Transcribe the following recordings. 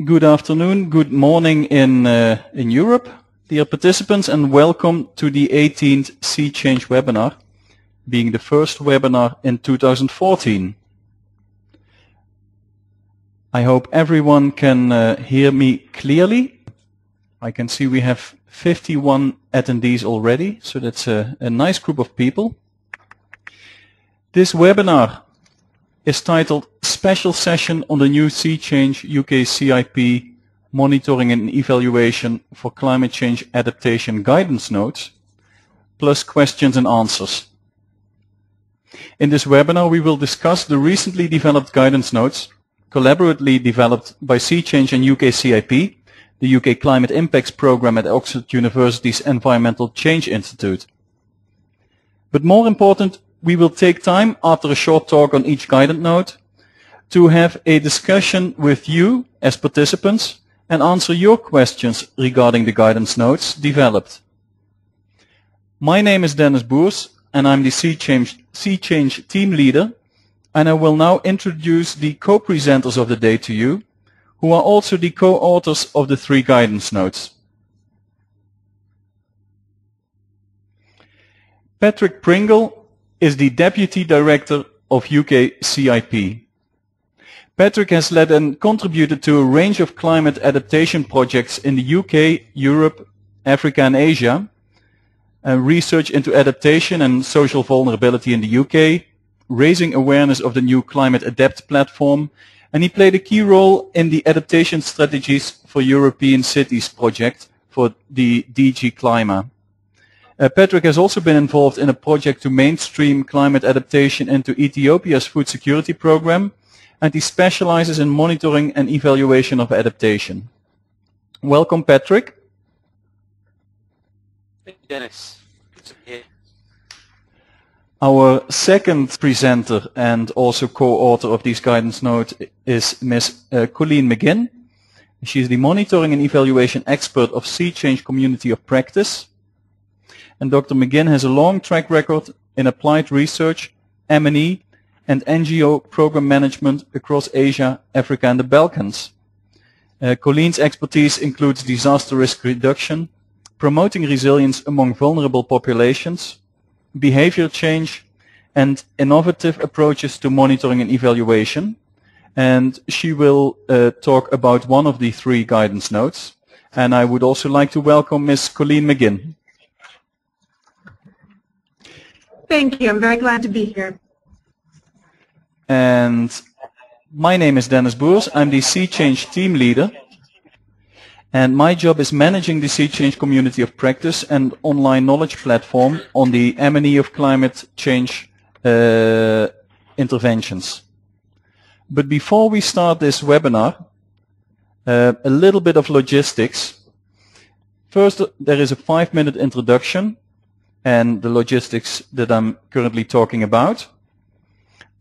Good afternoon, good morning in Europe, dear participants, and welcome to the 18th Sea Change webinar, being the first webinar in 2014. I hope everyone can hear me clearly. I can see we have 51 attendees already, so that's a nice group of people. This webinar is titled Special Session on the new Sea Change UKCIP Monitoring and Evaluation for Climate Change Adaptation Guidance Notes, plus questions and answers. In this webinar we will discuss the recently developed guidance notes, collaboratively developed by Sea Change and UKCIP, the UK Climate Impacts Programme at Oxford University's Environmental Change Institute. But more important, we will take time after a short talk on each guidance note to have a discussion with you as participants and answer your questions regarding the guidance notes developed. My name is Dennis Boers and I'm the Sea Change team leader, and I will now introduce the co-presenters of the day to you, who are also the co-authors of the 3 guidance notes. Patrick Pringle is the Deputy Director of UKCIP. Patrick has led and contributed to a range of climate adaptation projects in the UK, Europe, Africa and Asia, research into adaptation and social vulnerability in the UK, raising awareness of the new Climate Adapt platform, and he played a key role in the adaptation strategies for European cities project for the DG Climate. Patrick has also been involved in a project to mainstream climate adaptation into Ethiopia's food security program, and he specializes in monitoring and evaluation of adaptation. Welcome, Patrick. Thank you, Dennis. Good to be here. Our second presenter and also co-author of these guidance notes is Ms. Colleen McGinn. She is the monitoring and evaluation expert of Sea Change Community of Practice. And Dr. McGinn has a long track record in applied research, M&E, and NGO program management across Asia, Africa, and the Balkans. Colleen's expertise includes disaster risk reduction, promoting resilience among vulnerable populations, behavior change, and innovative approaches to monitoring and evaluation. And she will talk about one of the 3 guidance notes. And I would also like to welcome Ms. Colleen McGinn. Thank you. I'm very glad to be here. And my name is Dennis Boers. I'm the Sea Change team leader. And my job is managing the Sea Change Community of Practice and online knowledge platform on the M&E of climate change interventions. But before we start this webinar, a little bit of logistics. First, there is a 5-minute introduction and the logistics that I'm currently talking about.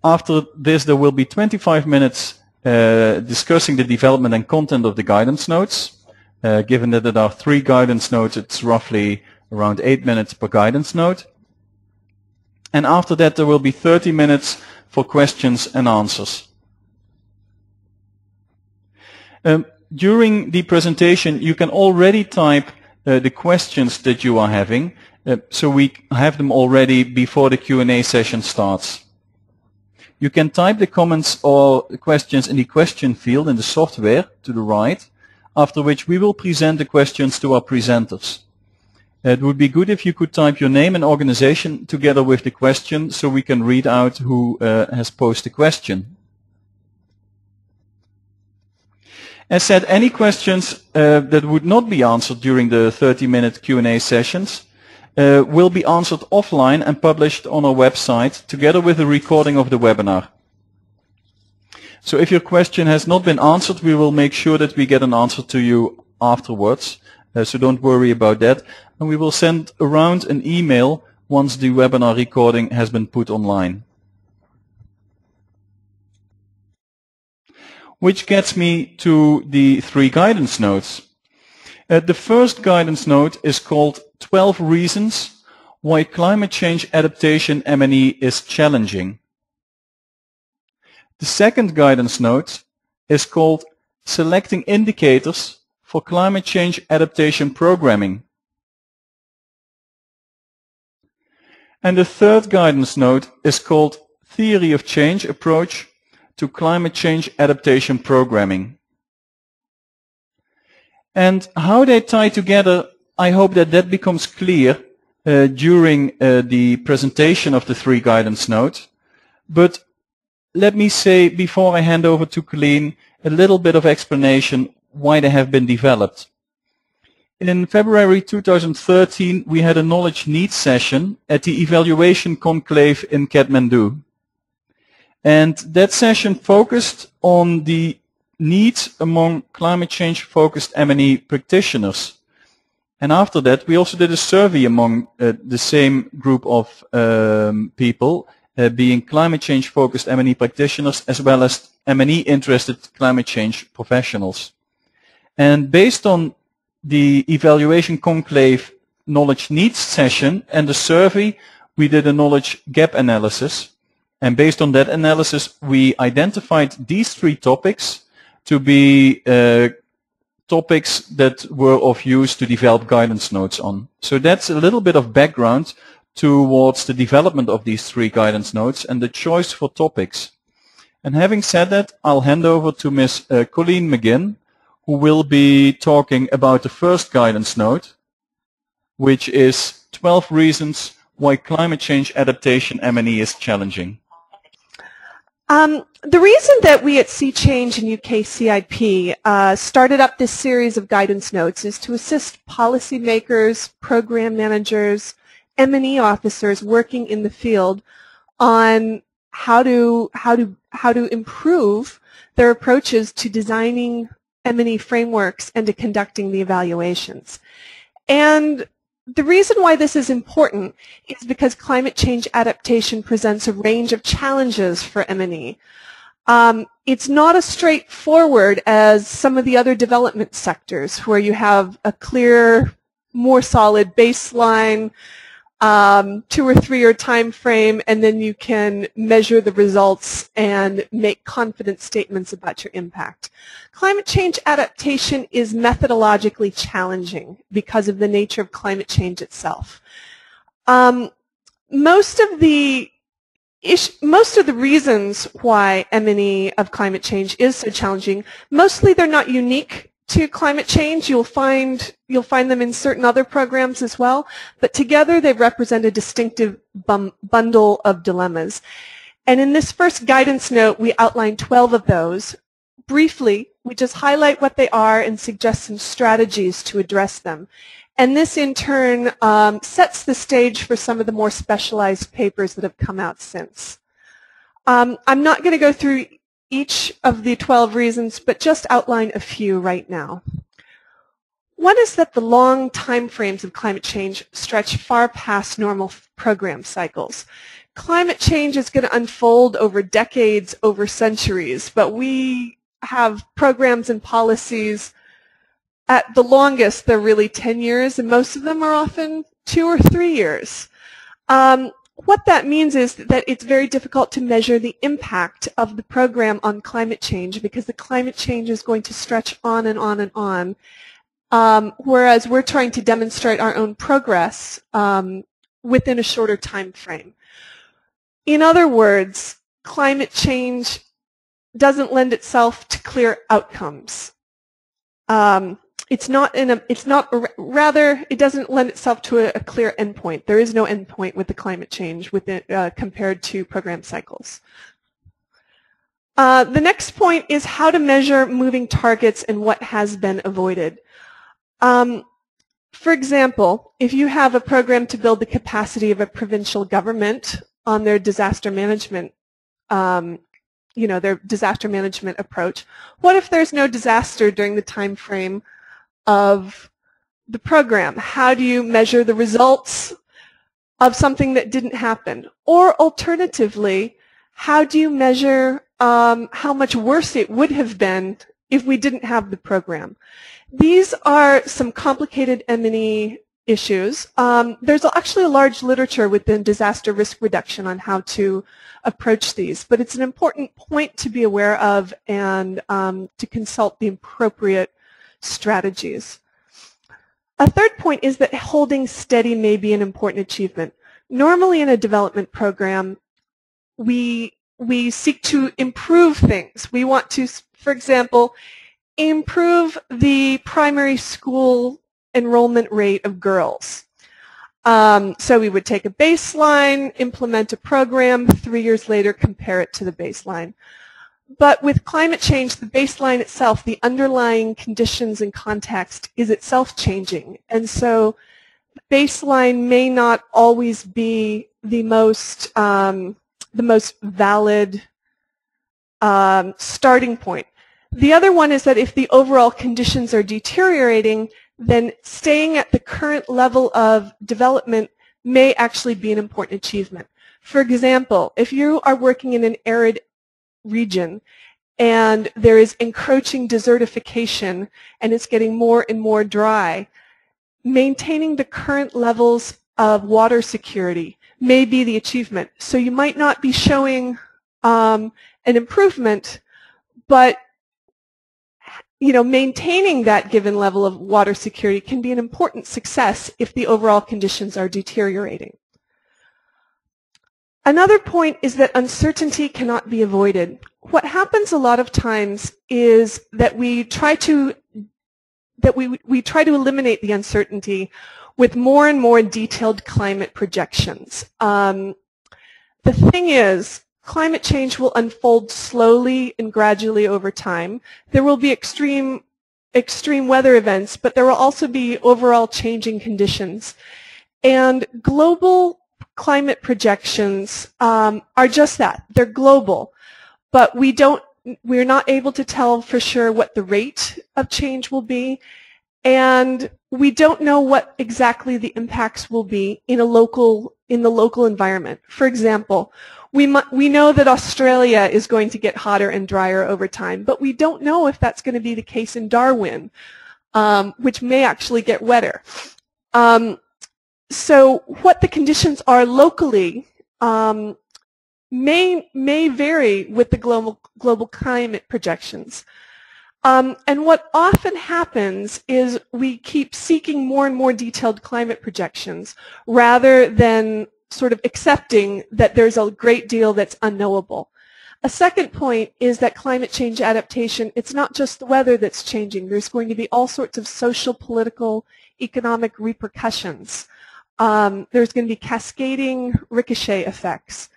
After this, there will be 25 minutes discussing the development and content of the guidance notes. Given that there are 3 guidance notes, it's roughly around 8 minutes per guidance note. And after that, there will be 30 minutes for questions and answers. During the presentation, you can already type the questions that you are having. So we have them already before the Q&A session starts. You can type the comments or questions in the question field in the software to the right, after which we will present the questions to our presenters. It would be good if you could type your name and organization together with the question so we can read out who has posed the question. As said, any questions that would not be answered during the 30-minute Q&A sessions will be answered offline and published on our website together with a recording of the webinar. So if your question has not been answered, we will make sure that we get an answer to you afterwards. So don't worry about that. And we will send around an email once the webinar recording has been put online. Which gets me to the 3 guidance notes. The first guidance note is called 12 Reasons Why Climate Change Adaptation M&E is Challenging. The second guidance note is called selecting indicators for climate change adaptation programming. And the third guidance note is called Theory of Change Approach to Climate Change Adaptation Programming. And how they tie together, I hope that that becomes clear during the presentation of the three guidance notes. But let me say, before I hand over to Colleen, a little bit of explanation why they have been developed. In February 2013, we had a knowledge needs session at the evaluation conclave in Kathmandu. And that session focused on the needs among climate change focused M&E practitioners. And after that, we also did a survey among the same group of people, being climate change focused M&E practitioners as well as M&E interested climate change professionals. And based on the evaluation conclave knowledge needs session and the survey, we did a knowledge gap analysis. And based on that analysis, we identified these three topics to be topics that were of use to develop guidance notes on. So that's a little bit of background towards the development of these three guidance notes and the choice for topics. And having said that, I'll hand over to Ms. Colleen McGinn, who will be talking about the first guidance note, which is 12 reasons why climate change adaptation M&E is challenging. The reason that we at Change and UKCIP started up this series of guidance notes is to assist policymakers, program managers, M&E officers working in the field on how to improve their approaches to designing M&E frameworks and to conducting the evaluations. And the reason why this is important is because climate change adaptation presents a range of challenges for M&E. It's not as straightforward as some of the other development sectors where you have a clear, more solid baseline, 2 or 3 year time frame, and then you can measure the results and make confident statements about your impact. Climate change adaptation is methodologically challenging because of the nature of climate change itself. Most of the reasons why M&E of climate change is so challenging, mostly they're not unique to climate change. You'll find them in certain other programs as well, but together they represent a distinctive bundle of dilemmas. And in this first guidance note, we outline 12 of those. Briefly, we just highlight what they are and suggest some strategies to address them. And this, in turn, sets the stage for some of the more specialized papers that have come out since. I'm not going to go through each of the 12 reasons, but just outline a few right now. One is that the long time frames of climate change stretch far past normal program cycles. Climate change is going to unfold over decades, over centuries, but we have programs and policies. At the longest, they're really 10 years, and most of them are often 2 or 3 years. What that means is that it's very difficult to measure the impact of the program on climate change because the climate change is going to stretch on and on and on, whereas we're trying to demonstrate our own progress within a shorter time frame. In other words, climate change doesn't lend itself to clear outcomes. It doesn't lend itself to a clear endpoint. There is no endpoint with the climate change compared to program cycles. The next point is how to measure moving targets and what has been avoided. For example, if you have a program to build the capacity of a provincial government on their disaster management, their disaster management approach, what if there's no disaster during the time frame of the program? How do you measure the results of something that didn't happen? Or alternatively, how do you measure how much worse it would have been if we didn't have the program? These are some complicated M&E issues. There's actually a large literature within disaster risk reduction on how to approach these, but it's an important point to be aware of and to consult the appropriate strategies. A third point is that holding steady may be an important achievement. Normally in a development program, we seek to improve things. We want to, for example, improve the primary school enrollment rate of girls. So we would take a baseline, implement a program, 3 years later compare it to the baseline. But with climate change, the baseline itself, the underlying conditions and context is itself changing. And so the baseline may not always be the most valid starting point. The other one is that if the overall conditions are deteriorating, then staying at the current level of development may actually be an important achievement. For example, if you are working in an arid region and there is encroaching desertification and it's getting more and more dry, maintaining the current levels of water security may be the achievement. So you might not be showing an improvement, but maintaining that given level of water security can be an important success if the overall conditions are deteriorating. Another point is that uncertainty cannot be avoided. What happens a lot of times is that we try to eliminate the uncertainty with more and more detailed climate projections. The thing is, climate change will unfold slowly and gradually over time. There will be extreme weather events, but there will also be overall changing conditions. And global climate projections are just that. They're global, but we're not able to tell for sure what the rate of change will be, and we don't know what exactly the impacts will be in the local environment. For example, we know that Australia is going to get hotter and drier over time, but we don't know if that's going to be the case in Darwin, which may actually get wetter. So what the conditions are locally may vary with the global climate projections. And what often happens is we keep seeking more and more detailed climate projections rather than sort of accepting that there's a great deal that's unknowable. A second point is that climate change adaptation, it's not just the weather that's changing. There's going to be all sorts of social, political, economic repercussions. There's going to be cascading ricochet effects.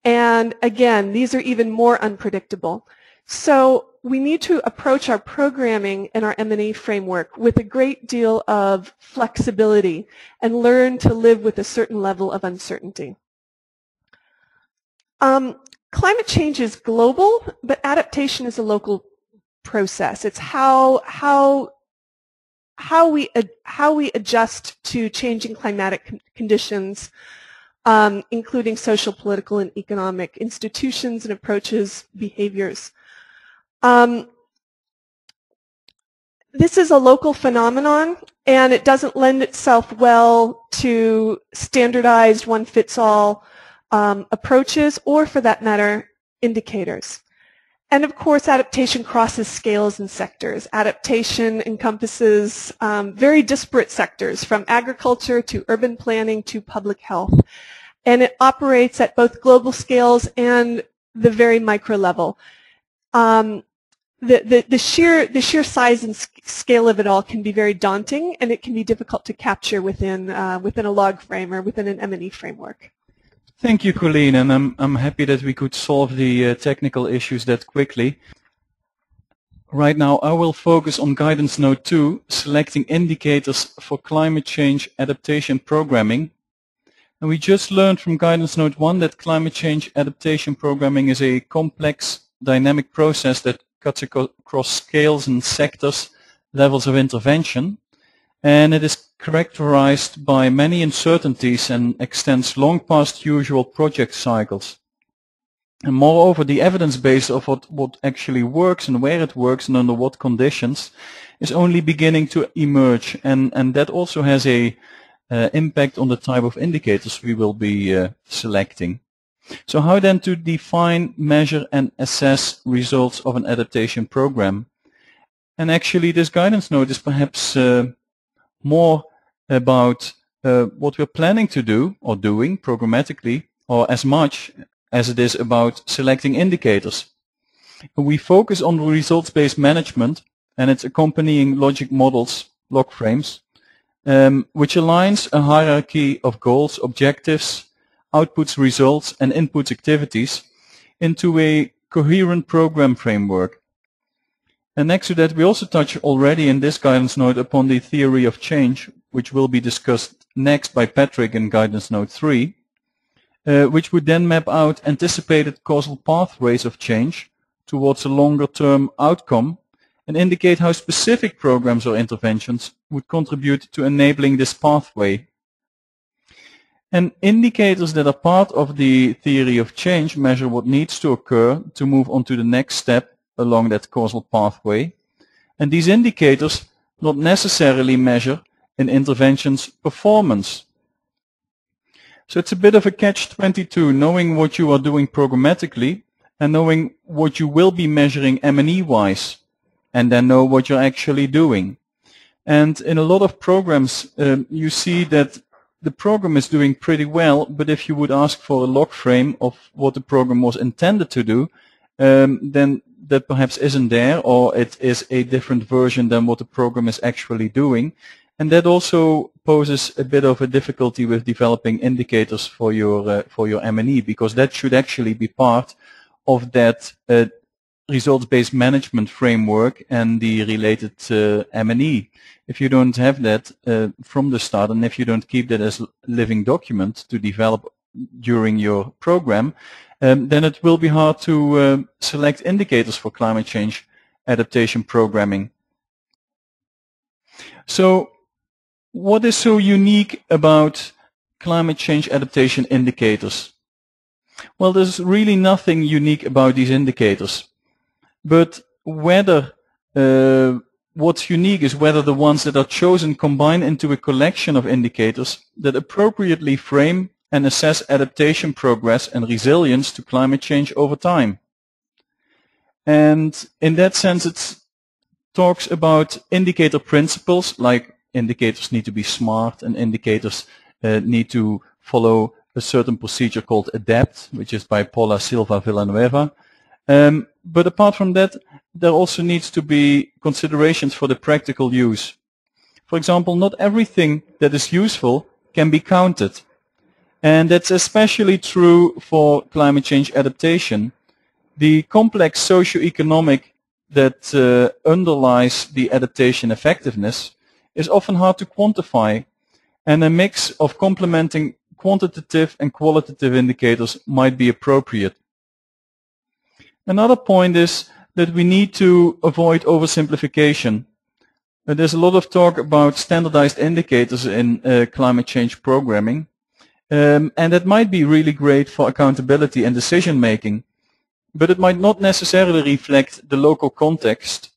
And again, these are even more unpredictable. So we need to approach our programming and our M&E framework with a great deal of flexibility and learn to live with a certain level of uncertainty. Climate change is global, but adaptation is a local process. It's how we adjust to changing climatic conditions, including social, political, and economic institutions and approaches, behaviors. This is a local phenomenon, and it doesn't lend itself well to standardized one-fits-all approaches, or for that matter, indicators. And of course, adaptation crosses scales and sectors. Adaptation encompasses very disparate sectors, from agriculture to urban planning to public health. And it operates at both global scales and the very micro level. The sheer size and scale of it all can be very daunting, and it can be difficult to capture within a log frame or within an M&E framework. Thank you, Colleen, and I'm happy that we could solve the technical issues that quickly. Right now, I will focus on Guidance Note 2, selecting indicators for climate change adaptation programming. And we just learned from Guidance Note 1 that climate change adaptation programming is a complex, dynamic process that cuts across scales and sectors, levels of intervention, and it is characterized by many uncertainties and extends long past usual project cycles. And moreover, the evidence base of what actually works and where it works and under what conditions is only beginning to emerge, and that also has a impact on the type of indicators we will be selecting. So how then to define, measure and assess results of an adaptation program? And actually this guidance note is perhaps more about what we're planning to do or doing programmatically, or as much as it is about selecting indicators. We focus on results-based management and its accompanying logic models, log frames, which aligns a hierarchy of goals, objectives, outputs, results, and inputs activities into a coherent program framework. And next to that, we also touch already in this guidance note upon the theory of change, which will be discussed next by Patrick in guidance note 3, which would then map out anticipated causal pathways of change towards a longer-term outcome and indicate how specific programs or interventions would contribute to enabling this pathway. And indicators that are part of the theory of change measure what needs to occur to move on to the next step along that causal pathway. And these indicators not necessarily measure an intervention's performance. So it's a bit of a catch-22, knowing what you are doing programmatically and knowing what you will be measuring M&E-wise, and then know what you're actually doing. And in a lot of programs, you see that the program is doing pretty well, but if you would ask for a log frame of what the program was intended to do, then that perhaps isn't there, or it is a different version than what the program is actually doing. And that also poses a bit of a difficulty with developing indicators for your M&E, because that should actually be part of that results-based management framework and the related M&E. If you don't have that from the start, and if you don't keep that as a living document to develop during your program, then it will be hard to select indicators for climate change adaptation programming. So what is so unique about climate change adaptation indicators? Well, there's really nothing unique about these indicators. But whether what's unique is whether the ones that are chosen combine into a collection of indicators that appropriately frame and assess adaptation progress and resilience to climate change over time. And in that sense, it talks about indicator principles, like indicators need to be smart and indicators need to follow a certain procedure called ADAPT, which is by Paula Silva Villanueva. But apart from that, there also needs to be considerations for the practical use. For example, not everything that is useful can be counted. And that's especially true for climate change adaptation. The complex socio-economic that underlies the adaptation effectiveness is often hard to quantify, and a mix of complementing quantitative and qualitative indicators might be appropriate. Another point is that we need to avoid oversimplification. There's a lot of talk about standardized indicators in climate change programming, and that might be really great for accountability and decision making, but it might not necessarily reflect the local context,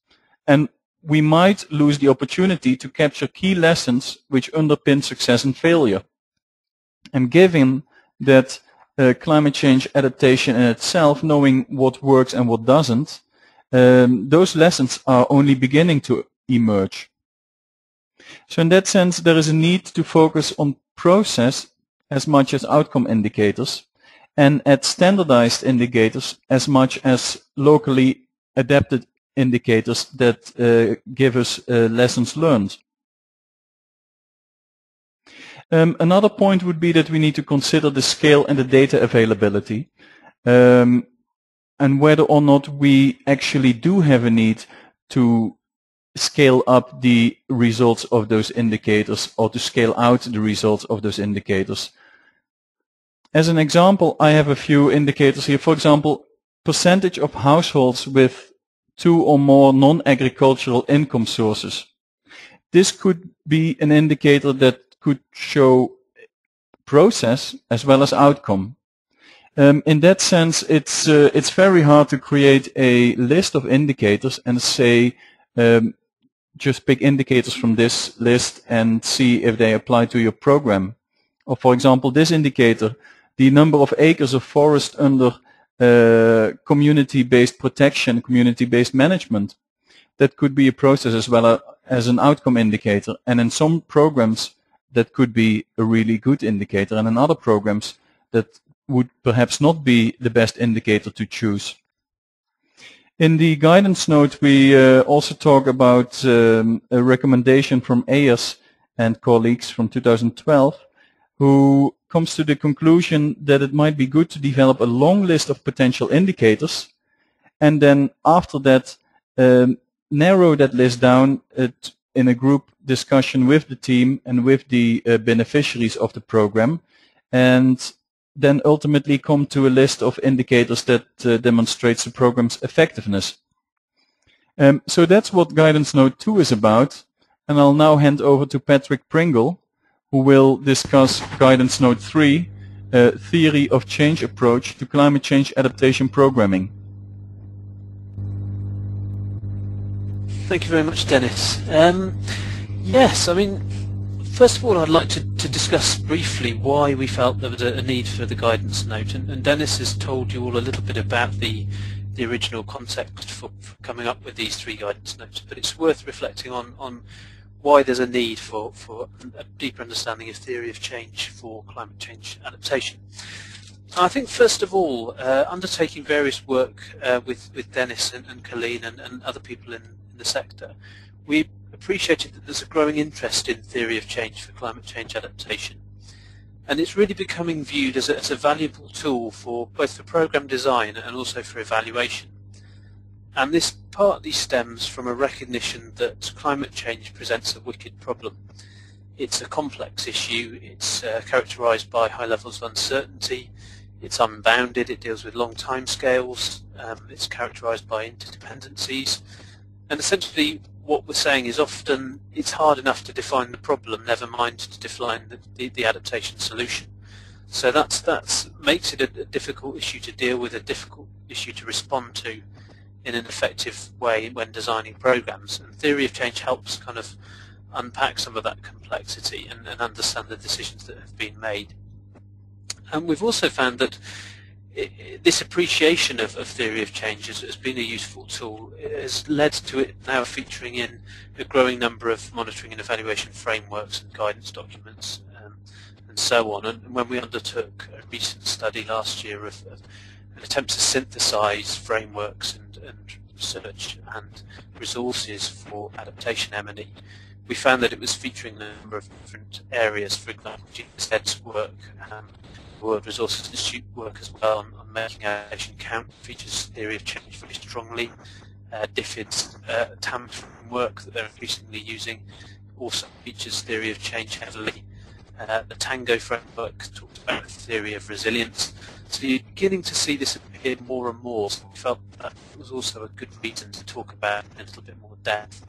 and we might lose the opportunity to capture key lessons which underpin success and failure. And given that climate change adaptation in itself, knowing what works and what doesn't, those lessons are only beginning to emerge. So in that sense, there is a need to focus on process as much as outcome indicators, and at standardized indicators as much as locally adapted indicators that give us lessons learned. Another point would be that we need to consider the scale and the data availability, and whether or not we actually do have a need to scale up the results of those indicators or to scale out the results of those indicators. As an example, I have a few indicators here. For example, percentage of households with 2 or more non-agricultural income sources. This could be an indicator that could show process as well as outcome. In that sense, it's very hard to create a list of indicators and say just pick indicators from this list and see if they apply to your program. Or for example, this indicator, the number of acres of forest under community-based protection, community-based management. That could be a process as well as an outcome indicator. And in some programs, that could be a really good indicator. And in other programs, that would perhaps not be the best indicator to choose. In the guidance note, we also talk about a recommendation from Ayers and colleagues from 2012, who comes to the conclusion that it might be good to develop a long list of potential indicators, and then after that, narrow that list down in a group discussion with the team and with the beneficiaries of the program, and then ultimately come to a list of indicators that demonstrates the program's effectiveness. So that's what Guidance Note 2 is about, and I'll now hand over to Patrick Pringle, who will discuss Guidance Note 3, Theory of Change Approach to Climate Change Adaptation Programming. Thank you very much, Dennis. Yes, I mean, first of all, I'd like to discuss briefly why we felt there was a need for the guidance note, and Dennis has told you all a little bit about the original context for coming up with these 3 guidance notes, but it's worth reflecting on why there's a need for a deeper understanding of theory of change for climate change adaptation. I think first of all, undertaking various work with Dennis and Colleen and other people in the sector, we appreciated that there's a growing interest in theory of change for climate change adaptation, and it's really becoming viewed as a valuable tool for both for program design and also for evaluation. And this partly stems from a recognition that climate change presents a wicked problem. It's a complex issue, it's characterized by high levels of uncertainty, it's unbounded, it deals with long timescales, it's characterized by interdependencies, and essentially what we're saying is often it's hard enough to define the problem, never mind to define the adaptation solution. So that makes it a difficult issue to deal with, a difficult issue to respond to in an effective way when designing programs. And theory of change helps kind of unpack some of that complexity and understand the decisions that have been made. And we've also found that this appreciation of theory of change has been a useful tool. It has led to it now featuring in a growing number of monitoring and evaluation frameworks and guidance documents and so on. And when we undertook a recent study last year of an attempt to synthesize frameworks and research and resources for adaptation M&E, we found that it was featuring a number of different areas. For example, GSED's work, World Resources Institute work as well on making adaptation count features theory of change very strongly. DFID's TAM framework that they're increasingly using also features theory of change heavily. The Tango framework talks about the theory of resilience. So you're beginning to see this appear more and more, so we felt that was also a good reason to talk about it in a little bit more depth.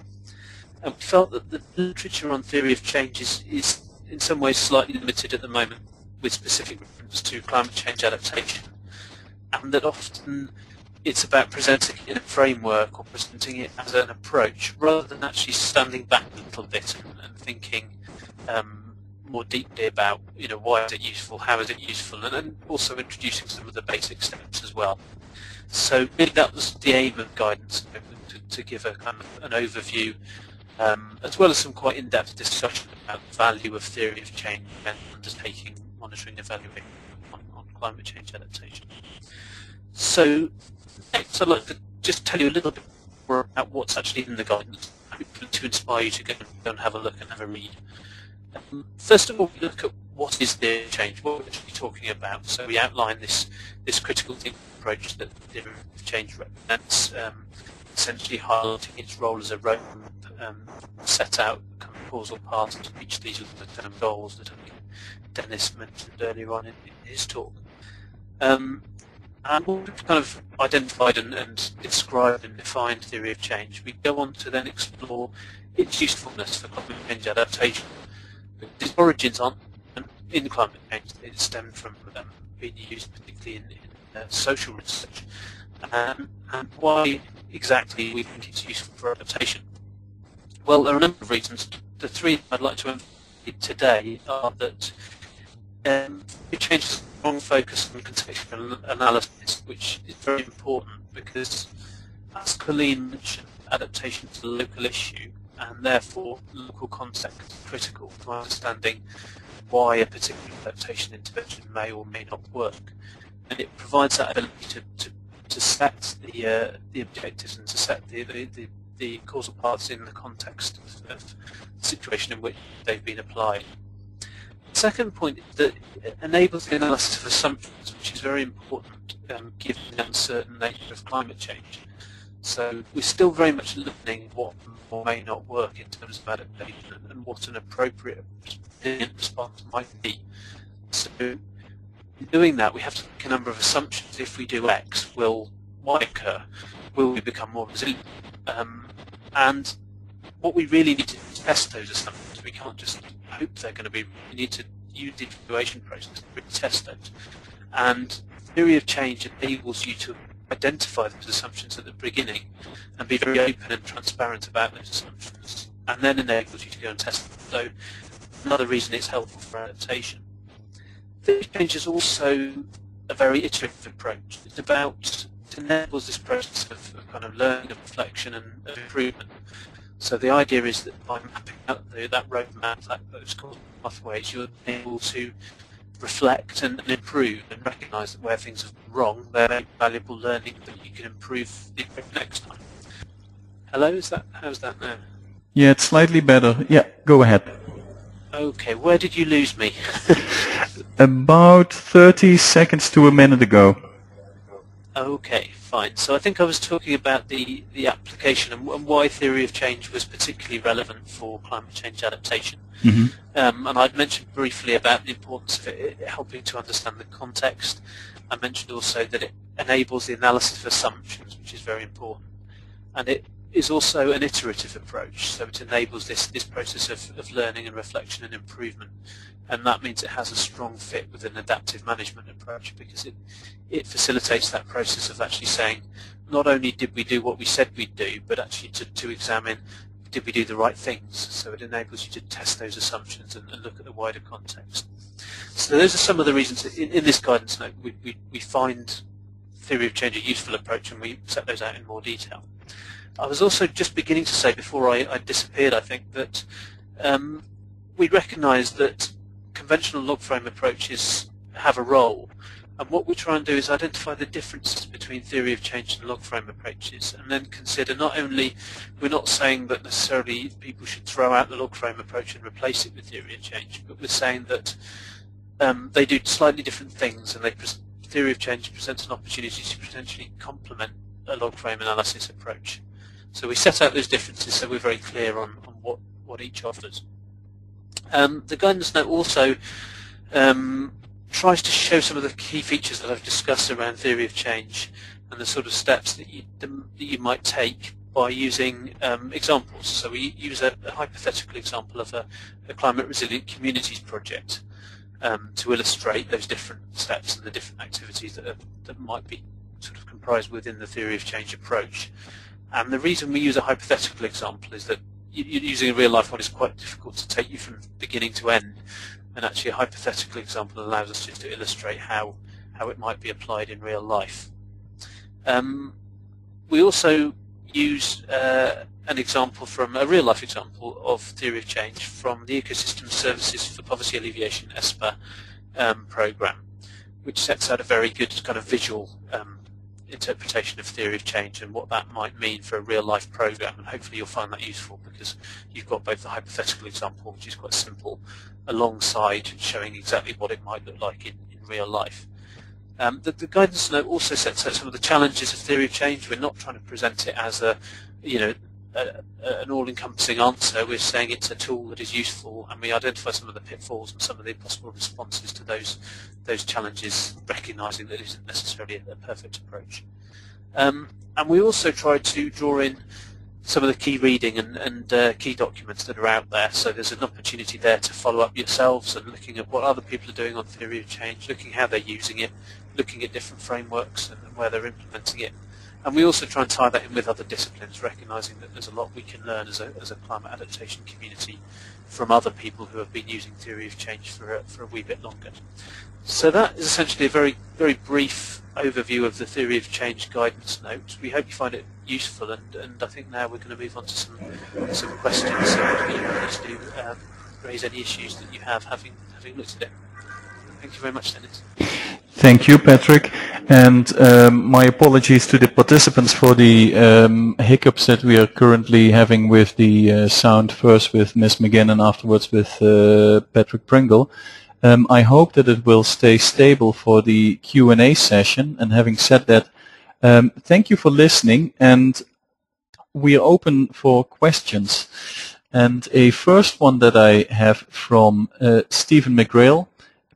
And we felt that the literature on theory of change is in some ways slightly limited at the moment, with specific reference to climate change adaptation, and that often it's about presenting it in a framework or presenting it as an approach rather than actually standing back a little bit and thinking more deeply about, you know, why is it useful, how is it useful, and also introducing some of the basic steps as well. So really that was the aim of guidance, to give a kind of an overview, as well as some quite in-depth discussion about the value of theory of change and undertaking monitoring and evaluation on climate change adaptation. So next I'd like to just tell you a little bit more about what's actually in the guidance, hopefully to inspire you to go and have a look and have a read. First of all, we look at what is theory of change, what we're actually talking about. So we outline this critical thinking approach that theory of change represents, essentially highlighting its role as a roadmap, set out kind of causal paths to reach these long-term goals that I think Dennis mentioned earlier on in his talk. And once we've kind of identified and described and defined theory of change, we go on to then explore its usefulness for climate change adaptation. Its origins aren't in climate change, it stemmed from being used particularly in social research, and why exactly we think it's useful for adaptation. Well, there are a number of reasons. The three I'd like to emphasize today are that it changes a strong focus on contextual analysis, which is very important because, as Colleen mentioned, adaptation is a local issue, and therefore local context is critical to understanding why a particular adaptation intervention may or may not work. And it provides that ability to set the objectives and to set the causal paths in the context of the situation in which they've been applied. The second point is that it enables the analysis of assumptions, which is very important given the uncertain nature of climate change. So we're still very much learning what may not work in terms of adaptation and what an appropriate response might be. So in doing that, we have to make a number of assumptions. If we do X, will Y occur? Will we become more resilient? And what we really need to do is test those assumptions. We can't just hope they're going to be. We need to use the evaluation process to really test those. And theory of change enables you to identify those assumptions at the beginning and be very open and transparent about those assumptions, and then enables you to go and test them. So another reason it's helpful for adaptation. Theory of change is also a very iterative approach. It's about, it enables this process of kind of learning and reflection and improvement. So the idea is that by mapping out that roadmap, those causal pathways, you're able to reflect and improve and recognise that where things have gone wrong, they're valuable learning that you can improve the next time. Hello, how's that now? Yeah, it's slightly better. Yeah, go ahead. Okay, where did you lose me? About 30 seconds to a minute ago. Okay, fine. So I think I was talking about the application and why theory of change was particularly relevant for climate change adaptation. Mm-hmm. And I'd mentioned briefly about the importance of it helping to understand the context. I mentioned also that it enables the analysis of assumptions, which is very important. And it is also an iterative approach, so it enables this process of learning and reflection and improvement. And that means it has a strong fit with an adaptive management approach, because it facilitates that process of actually saying, not only did we do what we said we'd do, but actually to examine, did we do the right things? So it enables you to test those assumptions and look at the wider context. So those are some of the reasons in this guidance note we find theory of change a useful approach, and we set those out in more detail. I was also just beginning to say before I disappeared, I think, that we recognise that conventional log frame approaches have a role, and what we try and do is identify the differences between theory of change and log frame approaches, and then consider not only, we're not saying that necessarily people should throw out the log frame approach and replace it with theory of change, but we're saying that they do slightly different things, and theory of change presents an opportunity to potentially complement a log frame analysis approach. So we set out those differences so we're very clear on what each offers. The guidance note also tries to show some of the key features that I've discussed around theory of change and the sort of steps that you might take by using examples. So we use a hypothetical example of a climate resilient communities project to illustrate those different steps and the different activities that might be sort of comprised within the theory of change approach. And the reason we use a hypothetical example is that using a real-life one is quite difficult to take you from beginning to end, and actually a hypothetical example allows us just to illustrate how it might be applied in real life. We also use an example from a real-life example of theory of change from the Ecosystem Services for Poverty Alleviation ESPA program, which sets out a very good kind of visual interpretation of theory of change and what that might mean for a real-life program, and hopefully you'll find that useful because you've got both the hypothetical example, which is quite simple, alongside showing exactly what it might look like in real life. The guidance note also sets out some of the challenges of theory of change. We're not trying to present it as an all-encompassing answer. We're saying it's a tool that is useful, and we identify some of the pitfalls and some of the possible responses to those challenges, recognising that it isn't necessarily a perfect approach. And we also try to draw in some of the key reading and key documents that are out there. So there's an opportunity there to follow up yourselves and looking at what other people are doing on theory of change, looking how they're using it, looking at different frameworks and where they're implementing it, And we also try and tie that in with other disciplines, recognising that there's a lot we can learn as a climate adaptation community from other people who have been using theory of change for a wee bit longer. So that is essentially a very, very brief overview of the theory of change guidance note. We hope you find it useful, and I think now we're going to move on to some questions. So please do raise any issues that you have having looked at it. Thank you very much, Dennis. Thank you, Patrick. And my apologies to the participants for the hiccups that we are currently having with the sound, first with Ms. McGinn and afterwards with Patrick Pringle. I hope that it will stay stable for the Q&A session. And having said that, thank you for listening, and we are open for questions. And a first one that I have from Stephen McGrail,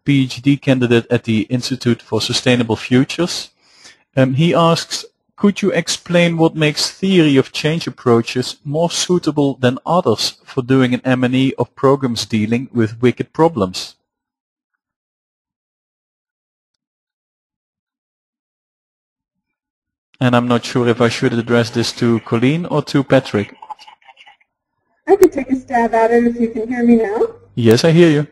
PhD candidate at the Institute for Sustainable Futures. He asks, could you explain what makes theory of change approaches more suitable than others for doing an M&E of programs dealing with wicked problems? And I'm not sure if I should address this to Colleen or to Patrick. I could take a stab at it if you can hear me now. Yes, I hear you.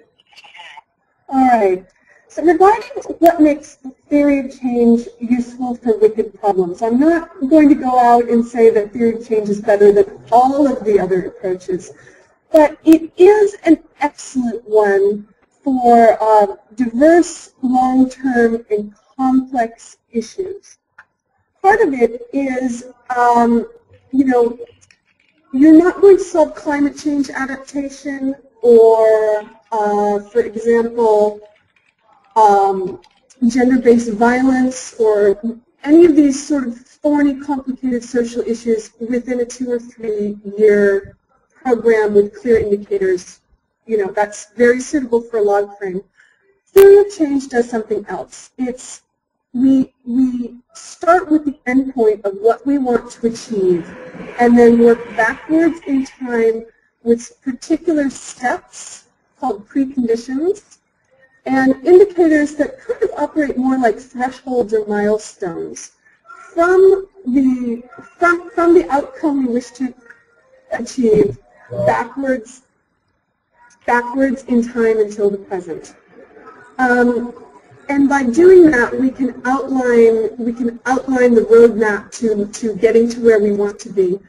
All right. So regarding what makes the theory of change useful for wicked problems, I'm not going to go out and say that theory of change is better than all of the other approaches, but it is an excellent one for diverse, long-term, and complex issues. Part of it is, you're not going to solve climate change adaptation or, for example, gender-based violence or any of these sort of thorny, complicated social issues within a 2 or 3 year program with clear indicators. That's very suitable for a log frame. Theory of change does something else. We start with the endpoint of what we want to achieve and then work backwards in time with particular steps called preconditions and indicators that kind of operate more like thresholds or milestones from the outcome we wish to achieve backwards in time until the present. And by doing that, we can outline the roadmap to getting to where we want to be.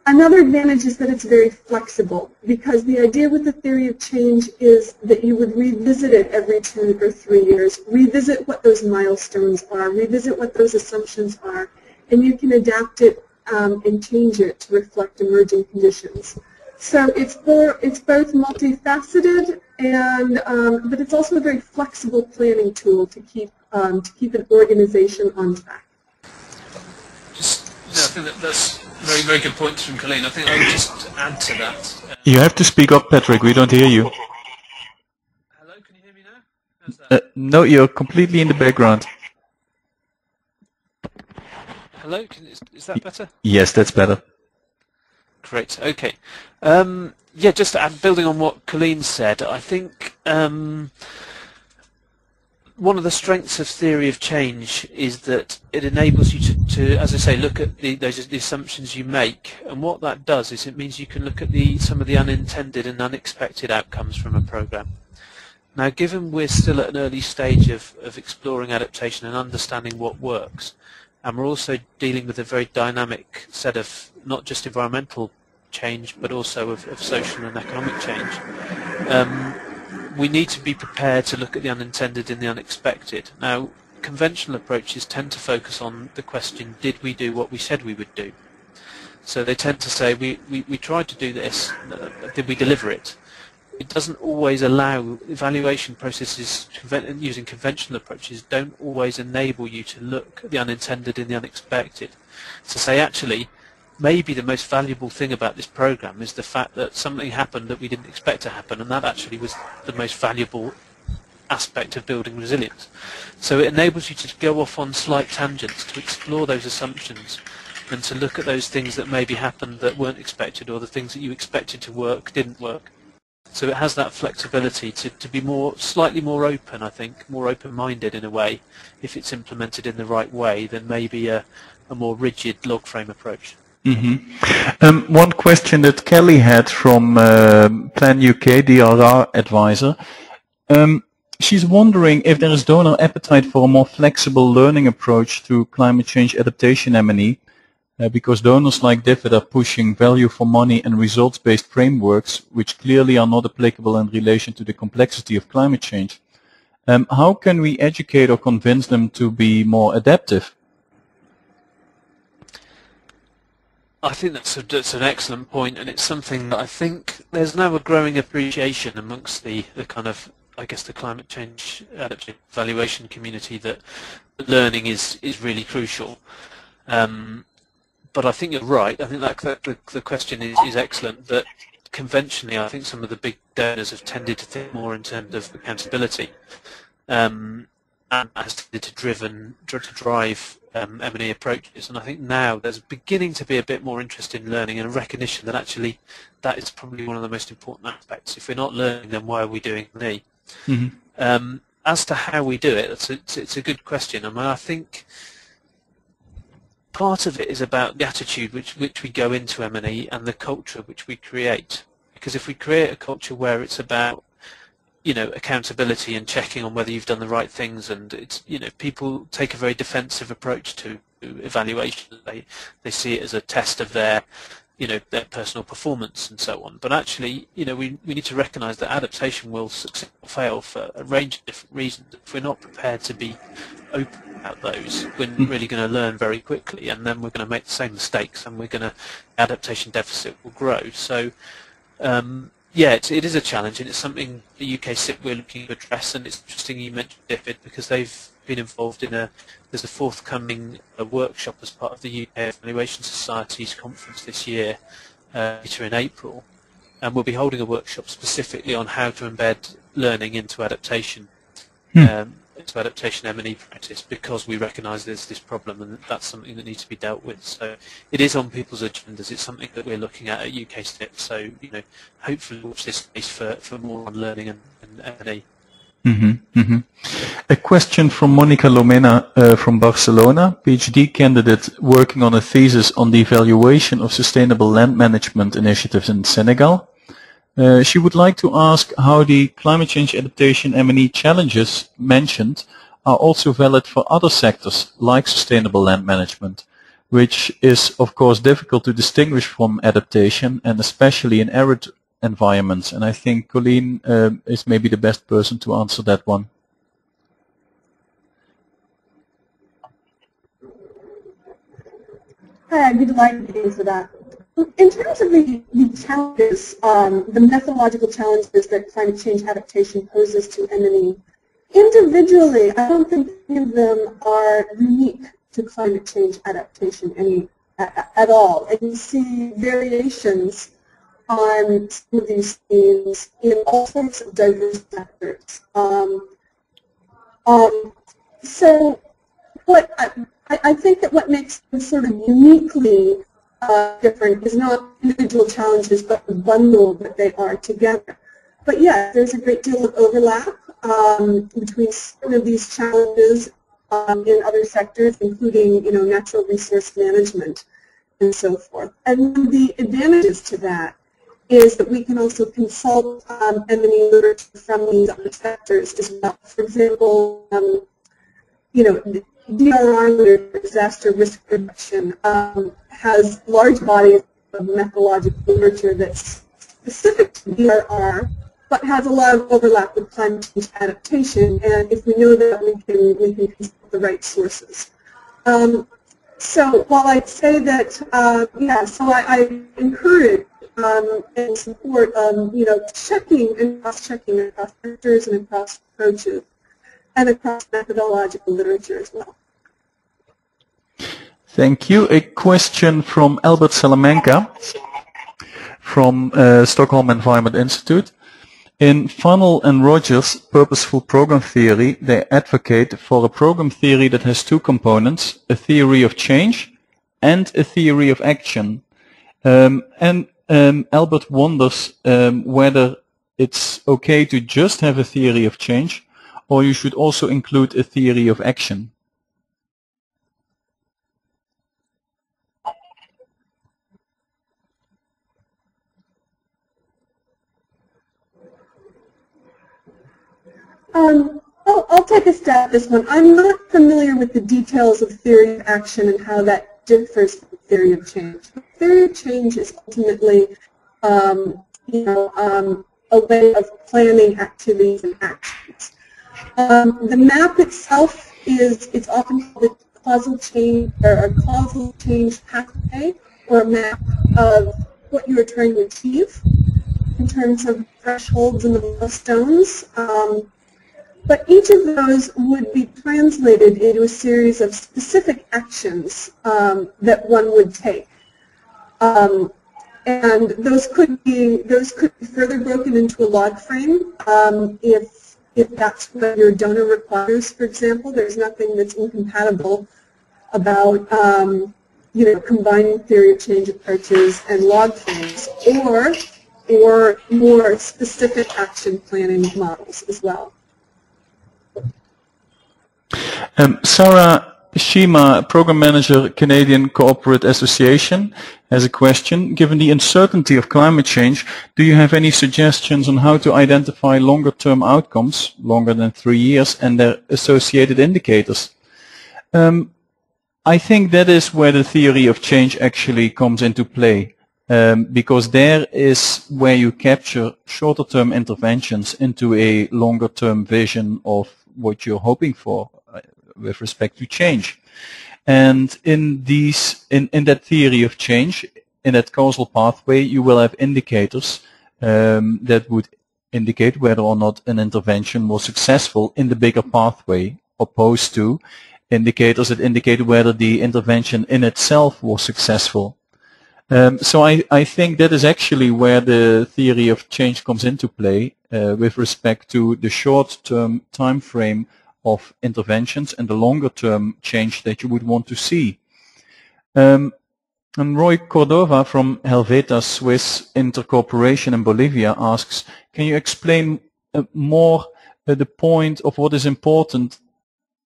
Another advantage is that it's very flexible, because the idea with the theory of change is that you would revisit it every 2 or 3 years, revisit what those milestones are, revisit what those assumptions are, and you can adapt it and change it to reflect emerging conditions. So it's both multifaceted, and but it's also a very flexible planning tool to keep an organization on track. I think that's very, very good points from Colleen. I think I would just add to that. You have to speak up, Patrick. We don't hear you. Hello, can you hear me now? How's that? No, you're completely in the background. Hello, is that better? Yes, that's better. Great. Okay. Yeah, just to add, building on what Colleen said, I think one of the strengths of theory of change is that it enables you to, as I say, look at the assumptions you make, and what that does is it means you can look at some of the unintended and unexpected outcomes from a program. Now, given we're still at an early stage of exploring adaptation and understanding what works, and we're also dealing with a very dynamic set of not just environmental change, but also of social and economic change, we need to be prepared to look at the unintended and the unexpected. Now, conventional approaches tend to focus on the question, did we do what we said we would do? So they tend to say, we tried to do this, did we deliver it? It doesn't always allow, evaluation processes using conventional approaches don't always enable you to look at the unintended and the unexpected. To say, actually, maybe the most valuable thing about this program is the fact that something happened that we didn't expect to happen, and that actually was the most valuable aspect of building resilience. So it enables you to go off on slight tangents, to explore those assumptions, and to look at those things that maybe happened that weren't expected, or the things that you expected to work didn't work. So it has that flexibility to be slightly more open, I think, more open-minded in a way, if it's implemented in the right way, than maybe a more rigid log frame approach. One question that Kelly had from Plan UK, DRR advisor. She's wondering if there is donor appetite for a more flexible learning approach to climate change adaptation M&E, because donors like DFID are pushing value for money and results-based frameworks, which clearly are not applicable in relation to the complexity of climate change. How can we educate or convince them to be more adaptive? I think that's an excellent point, and it's something that I think there's now a growing appreciation amongst the kind of, I guess, the climate change adaptation evaluation community that learning is really crucial. But I think you're right. I think that the question is excellent, that conventionally I think some of the big donors have tended to think more in terms of accountability, and has tended to drive M&E approaches. And I think now there's beginning to be a bit more interest in learning and a recognition that actually that is probably one of the most important aspects. If we're not learning, then why are we doing M&E? As to how we do it, it's a good question. I mean, I think part of it is about the attitude which we go into M&E and the culture which we create. Because if we create a culture where it's about, accountability and checking on whether you've done the right things, and it's, people take a very defensive approach to evaluation. They see it as a test of their personal performance and so on. But actually, we need to recognise that adaptation will succeed or fail for a range of different reasons. If we're not prepared to be open about those, we're really going to learn very quickly, and then we're going to make the same mistakes, and adaptation deficit will grow. So, yeah, it is a challenge, and it's something the UKCIP we're looking to address. And it's interesting you mentioned DFID, because they've been involved in there's a forthcoming workshop as part of the UK Evaluation Society's conference this year, later in April, and we'll be holding a workshop specifically on how to embed learning into adaptation, into adaptation M&E practice, because we recognise there's this problem, and that's something that needs to be dealt with. So it is on people's agendas. It's something that we're looking at UKCIP. So hopefully watch this space for more on learning and M&E. A question from Monica Lomena from Barcelona, PhD candidate working on a thesis on the evaluation of sustainable land management initiatives in Senegal. She would like to ask how the climate change adaptation M&E challenges mentioned are also valid for other sectors like sustainable land management, which is of course difficult to distinguish from adaptation, and especially in arid environments. And I think Colleen is maybe the best person to answer that one. Hi, I'd be delighted to answer that. In terms of the challenges, the methodological challenges that climate change adaptation poses to M&E, individually, I don't think any of them are unique to climate change adaptation at all. And you see variations on some of these themes in all sorts of diverse sectors. So what I think that what makes them sort of uniquely different is not individual challenges, but the bundle that they are together. But yeah, there's a great deal of overlap between some of these challenges in other sectors, including natural resource management and so forth. And the advantages to that is that we can also consult M&E literature from these other sectors as well. For example, DRR literature, disaster risk reduction, has large bodies of methodological literature that's specific to DRR, but has a lot of overlap with climate change adaptation. And if we know that, we can consult the right sources. So while I'd say that, so I encourage and support, checking and cross-checking across sectors and across approaches, and across methodological literature as well. Thank you. A question from Albert Salamanca from Stockholm Environment Institute. In Funnell and Rogers' purposeful program theory, they advocate for a program theory that has two components, a theory of change and a theory of action. Albert wonders whether it's okay to just have a theory of change, or you should also include a theory of action. I'll take a stab at this one. I'm not familiar with the details of theory of action and how that differs from theory of change. Theory of change is ultimately, a way of planning activities and actions. The map itself it's often called a causal change or a causal change pathway, or a map of what you are trying to achieve in terms of thresholds and the milestones. But each of those would be translated into a series of specific actions that one would take. And those could be further broken into a log frame if that's what your donor requires. For example, there's nothing that's incompatible about combining theory of change approaches and log frames, or more specific action planning models as well. Sarah Shima, Program Manager, Canadian Corporate Association, has a question. Given the uncertainty of climate change, do you have any suggestions on how to identify longer-term outcomes, longer than 3 years, and their associated indicators? I think that is where the theory of change actually comes into play, because there is where you capture shorter-term interventions into a longer-term vision of what you're hoping for with respect to change. And in that theory of change, in that causal pathway, you will have indicators that would indicate whether or not an intervention was successful in the bigger pathway, opposed to indicators that indicate whether the intervention in itself was successful. So I think that is actually where the theory of change comes into play with respect to the short-term time frame of interventions and the longer-term change that you would want to see. And Roy Cordova from Helveta Swiss Intercorporation in Bolivia asks, can you explain more the point of what is important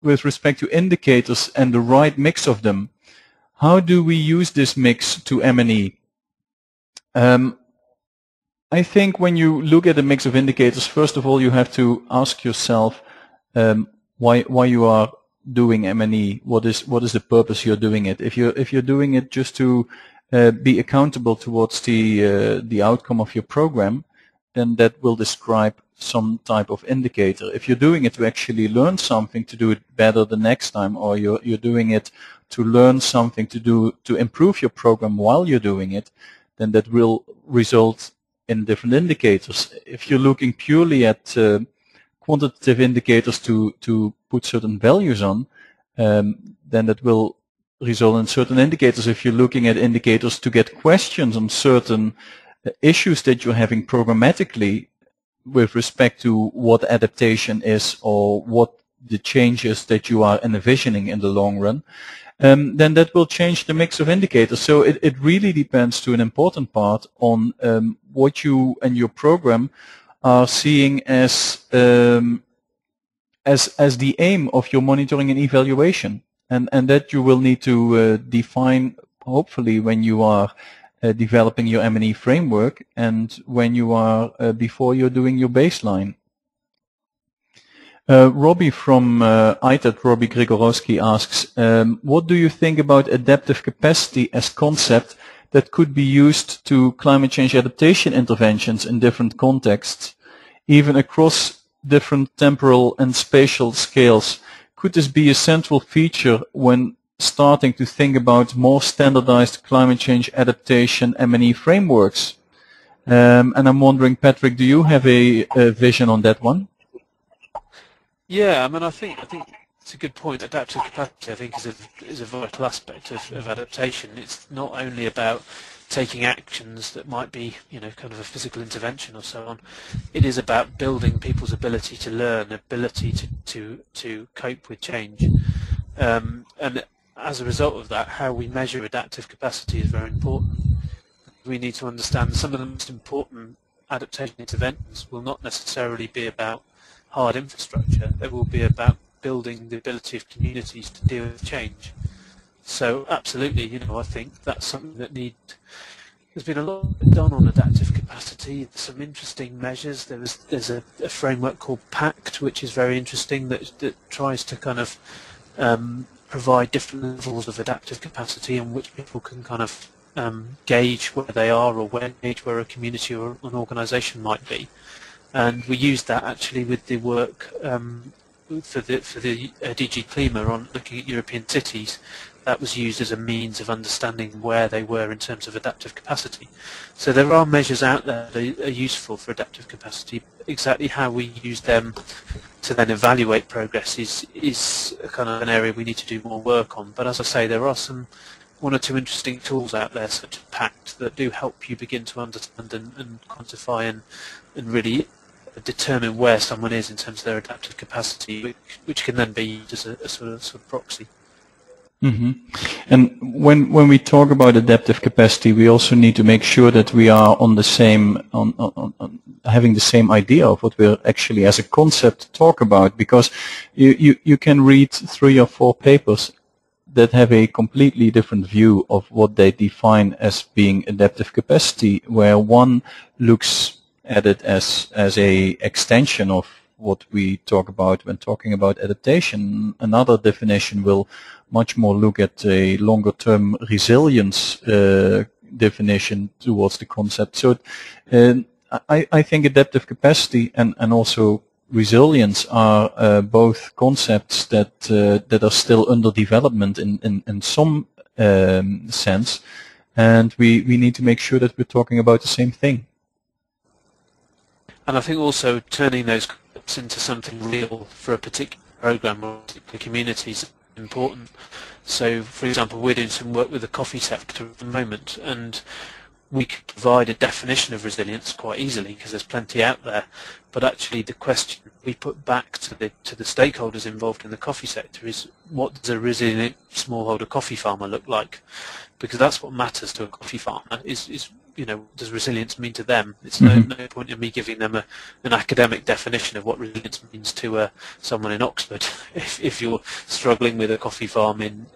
with respect to indicators and the right mix of them? How do we use this mix to M&E? I think when you look at a mix of indicators, first of all, you have to ask yourself why you are doing M&E. What is the purpose you're doing it? If you're doing it just to be accountable towards the outcome of your program, then that will describe some type of indicator. If you're doing it to actually learn something to do it better the next time, or you're doing it to learn something to improve your program while you're doing it, then that will result in different indicators. If you're looking purely at quantitative indicators to put certain values on, then that will result in certain indicators. If you're looking at indicators to get questions on certain issues that you're having programmatically with respect to what adaptation is or what the changes that you are envisioning in the long run, then that will change the mix of indicators. So it really depends to an important part on what you and your program are seeing as the aim of your monitoring and evaluation, and that you will need to define, hopefully, when you are developing your M&E framework and when you are before you're doing your baseline. Robbie from ITAD, Robbie Grigorowski, asks, what do you think about adaptive capacity as concept that could be used to climate change adaptation interventions in different contexts, even across different temporal and spatial scales? Could this be a central feature when starting to think about more standardized climate change adaptation M&E frameworks? And I'm wondering, Patrick, do you have a vision on that one? Yeah, I mean, I think it's a good point. Adaptive capacity, I think, is a vital aspect of adaptation. It's not only about taking actions that might be, kind of a physical intervention or so on. It is about building people's ability to learn, ability to cope with change, and as a result of that, how we measure adaptive capacity is very important. We need to understand some of the most important adaptation interventions will not necessarily be about hard infrastructure. They will be about building the ability of communities to deal with change. So absolutely, I think that's something that there's been a lot done on adaptive capacity, some interesting measures. There's a framework called PACT, which is very interesting, that tries to kind of provide different levels of adaptive capacity in which people can kind of gauge where they are, or gauge where a community or an organisation might be. And we used that actually with the work for the DG Klima on looking at European cities. That was used as a means of understanding where they were in terms of adaptive capacity. So there are measures out there that are useful for adaptive capacity. Exactly how we use them to then evaluate progress is a kind of an area we need to do more work on. But as I say, there are one or two interesting tools out there, such as PACT, that do help you begin to understand and quantify and really determine where someone is in terms of their adaptive capacity, which can then be used as a sort of proxy. Mm-hmm. And when we talk about adaptive capacity, we also need to make sure that we are on the same on having the same idea of what we're actually as a concept talk about, because you can read 3 or 4 papers that have a completely different view of what they define as being adaptive capacity, where one looks at it as a extension of what we talk about when talking about adaptation. Another definition will much more look at a longer-term resilience definition towards the concept. So I think adaptive capacity and also resilience are both concepts that are still under development in some sense, and we need to make sure that we're talking about the same thing. And I think also turning those concepts into something real for a particular program or particular community is important. So, for example, we're doing some work with the coffee sector at the moment, and we could provide a definition of resilience quite easily because there's plenty out there. But actually, the question we put back to the stakeholders involved in the coffee sector is, what does a resilient smallholder coffee farmer look like? Because that's what matters to a coffee farmer. Is you know, does resilience mean to them? It's no point in me giving them an academic definition of what resilience means to someone in Oxford. If you're struggling with a coffee farm in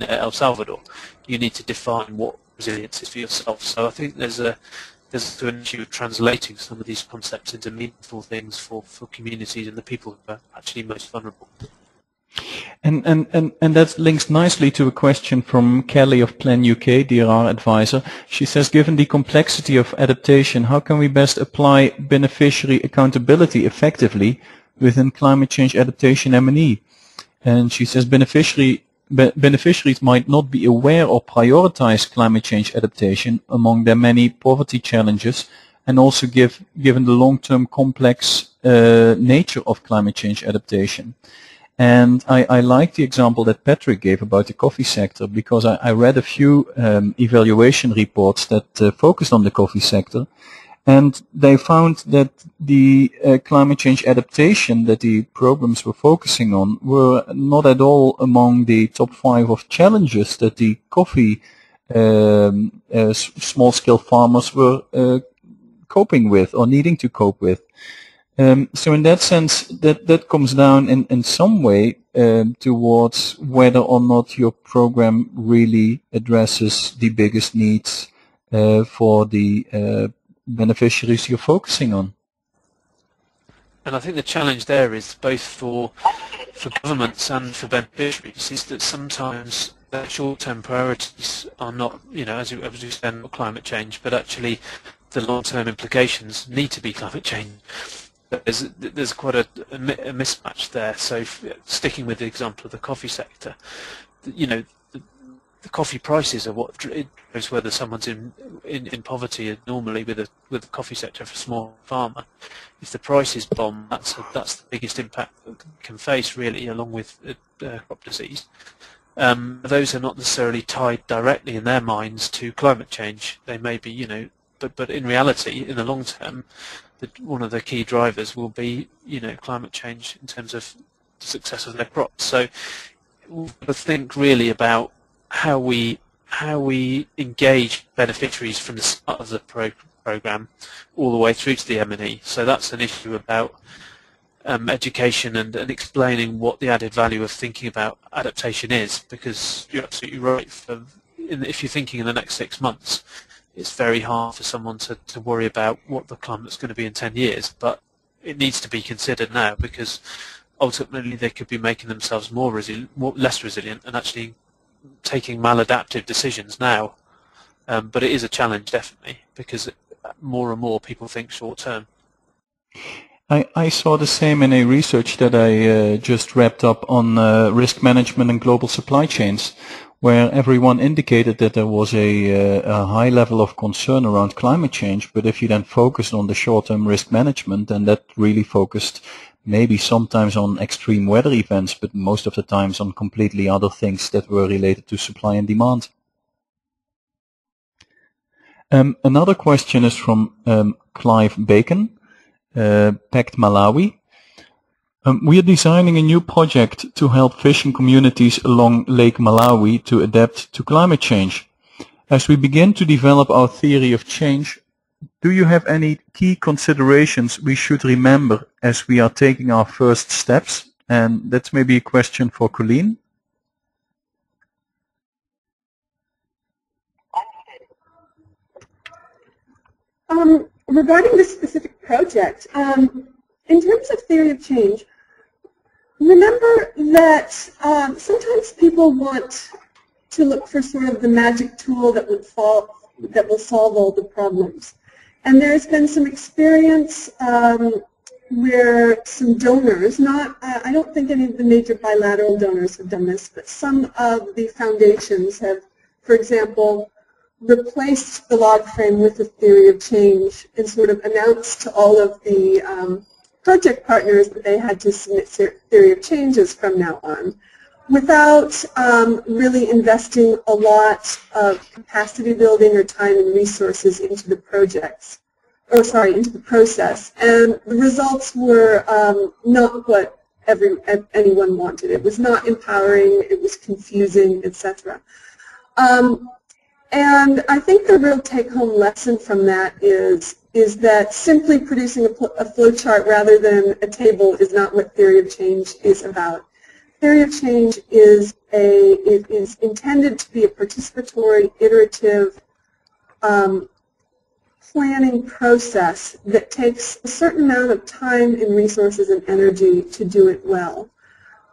El Salvador, you need to define what resilience is for yourself. So I think there's an issue of translating some of these concepts into meaningful things for communities and the people who are actually most vulnerable. And that links nicely to a question from Kelly of Plan UK, DRR advisor. She says, given the complexity of adaptation, how can we best apply beneficiary accountability effectively within climate change adaptation M&E? And she says beneficiaries might not be aware or prioritize climate change adaptation among their many poverty challenges, and also given the long-term complex nature of climate change adaptation. And I like the example that Patrick gave about the coffee sector, because I read a few evaluation reports that focused on the coffee sector, and they found that the climate change adaptation that the programs were focusing on were not at all among the top 5 of challenges that the coffee small-scale farmers were coping with or needing to cope with. So in that sense, that comes down in some way towards whether or not your program really addresses the biggest needs for the beneficiaries you're focusing on. And I think the challenge there is both for governments and for beneficiaries is that sometimes their short-term priorities are not, you know, as you said, not climate change, but actually the long-term implications need to be climate change. There's quite a mismatch there. So sticking with the example of the coffee sector, you know, the coffee prices are what knows whether someone's in poverty normally with the coffee sector for a small farmer. If the prices bomb, that's the biggest impact that can face, really, along with crop disease. Those are not necessarily tied directly in their minds to climate change. They may be, you know, but in reality, in the long term, one of the key drivers will be, you know, climate change in terms of the success of their crops. So we've got to think really about how we engage beneficiaries from the start of the program all the way through to the M&E. So that's an issue about education and explaining what the added value of thinking about adaptation is, because you're absolutely right. If you're thinking in the next 6 months, it's very hard for someone to worry about what the climate's going to be in 10 years, but it needs to be considered now, because ultimately they could be making themselves less resilient and actually taking maladaptive decisions now. But it is a challenge, definitely, because more and more people think short term. I saw the same in a research that I just wrapped up on risk management and global supply chains, where everyone indicated that there was a high level of concern around climate change, but if you then focused on the short-term risk management, then that really focused maybe sometimes on extreme weather events, but most of the times on completely other things that were related to supply and demand. Another question is from Clive Bacon, PACT Malawi. We are designing a new project to help fishing communities along Lake Malawi to adapt to climate change. As we begin to develop our theory of change, do you have any key considerations we should remember as we are taking our first steps? And that's maybe a question for Colleen. Regarding this specific project, in terms of theory of change, remember that sometimes people want to look for sort of the magic tool that will solve all the problems. And there's been some experience where some donors, I don't think any of the major bilateral donors have done this, but some of the foundations have, for example, replaced the log frame with a theory of change and sort of announced to all of the project partners that they had to submit theory of changes from now on, without really investing a lot of capacity building or time and resources into the projects, into the process. And the results were not what anyone wanted. It was not empowering, it was confusing, etc. And I think the real take-home lesson from that is that simply producing a flowchart rather than a table is not what theory of change is about. Theory of change is intended to be a participatory, iterative planning process that takes a certain amount of time and resources and energy to do it well.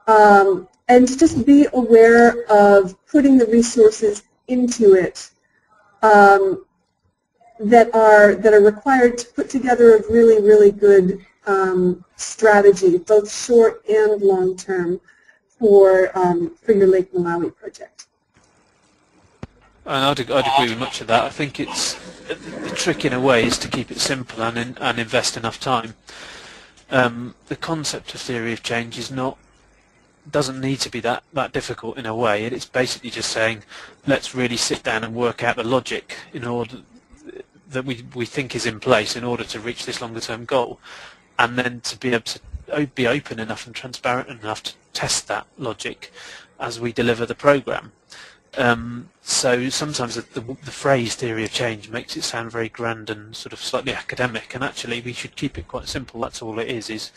And to just be aware of putting the resources into it that are required to put together a really, really good strategy, both short and long term, for your Lake Malawi project. And I'd agree with much of that. I think it's the trick in a way is to keep it simple and invest enough time. The concept of theory of change doesn't need to be that difficult in a way. It's basically just saying, let's really sit down and work out the logic in order that we think is in place in order to reach this longer term goal, and then to be able to be open enough and transparent enough to test that logic as we deliver the program. So sometimes the phrase theory of change makes it sound very grand and sort of slightly academic, and actually we should keep it quite simple. That's all it is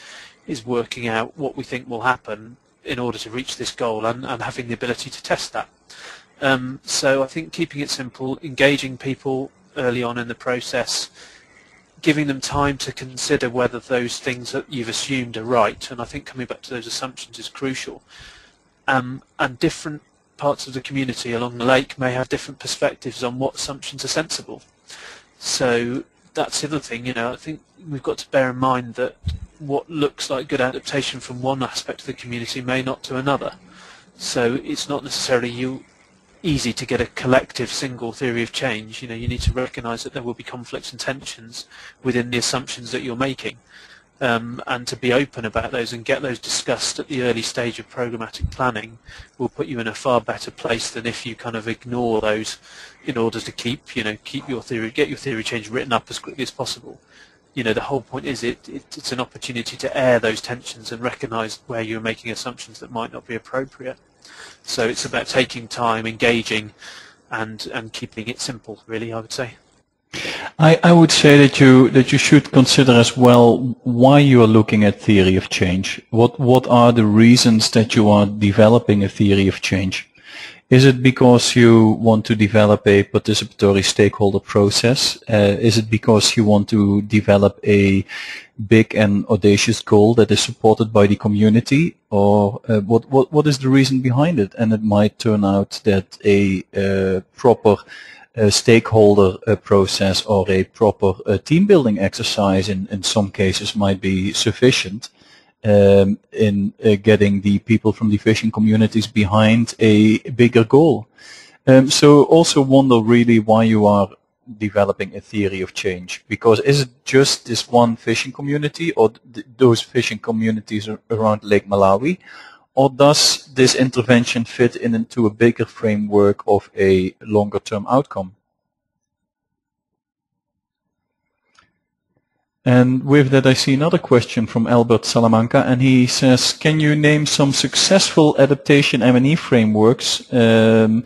working out what we think will happen in order to reach this goal, and having the ability to test that. So I think keeping it simple, engaging people early on in the process, giving them time to consider whether those things that you've assumed are right, and I think coming back to those assumptions is crucial. And different parts of the community along the lake may have different perspectives on what assumptions are sensible. So that's the other thing, I think we've got to bear in mind that what looks like good adaptation from one aspect of the community may not to another. So it's not necessarily easy to get a collective single theory of change. You need to recognise that there will be conflicts and tensions within the assumptions that you're making, and to be open about those and get those discussed at the early stage of programmatic planning will put you in a far better place than if you kind of ignore those in order to keep your theory, get your theory change written up as quickly as possible. The whole point is it's an opportunity to air those tensions and recognise where you're making assumptions that might not be appropriate. So it's about taking time, engaging, and keeping it simple, really, I would say. I would say that you should consider as well why you are looking at theory of change. What are the reasons that you are developing a theory of change? Is it because you want to develop a participatory stakeholder process? Is it because you want to develop a big and audacious goal that is supported by the community? Or what is the reason behind it? And it might turn out that a proper stakeholder process or a proper team building exercise in some cases might be sufficient in getting the people from the fishing communities behind a bigger goal. So also wonder really why you are developing a theory of change, because is it just this one fishing community or those fishing communities around Lake Malawi, or does this intervention fit into a bigger framework of a longer term outcome? And with that, I see another question from Albert Salamanca, and he says, can you name some successful adaptation M&E frameworks and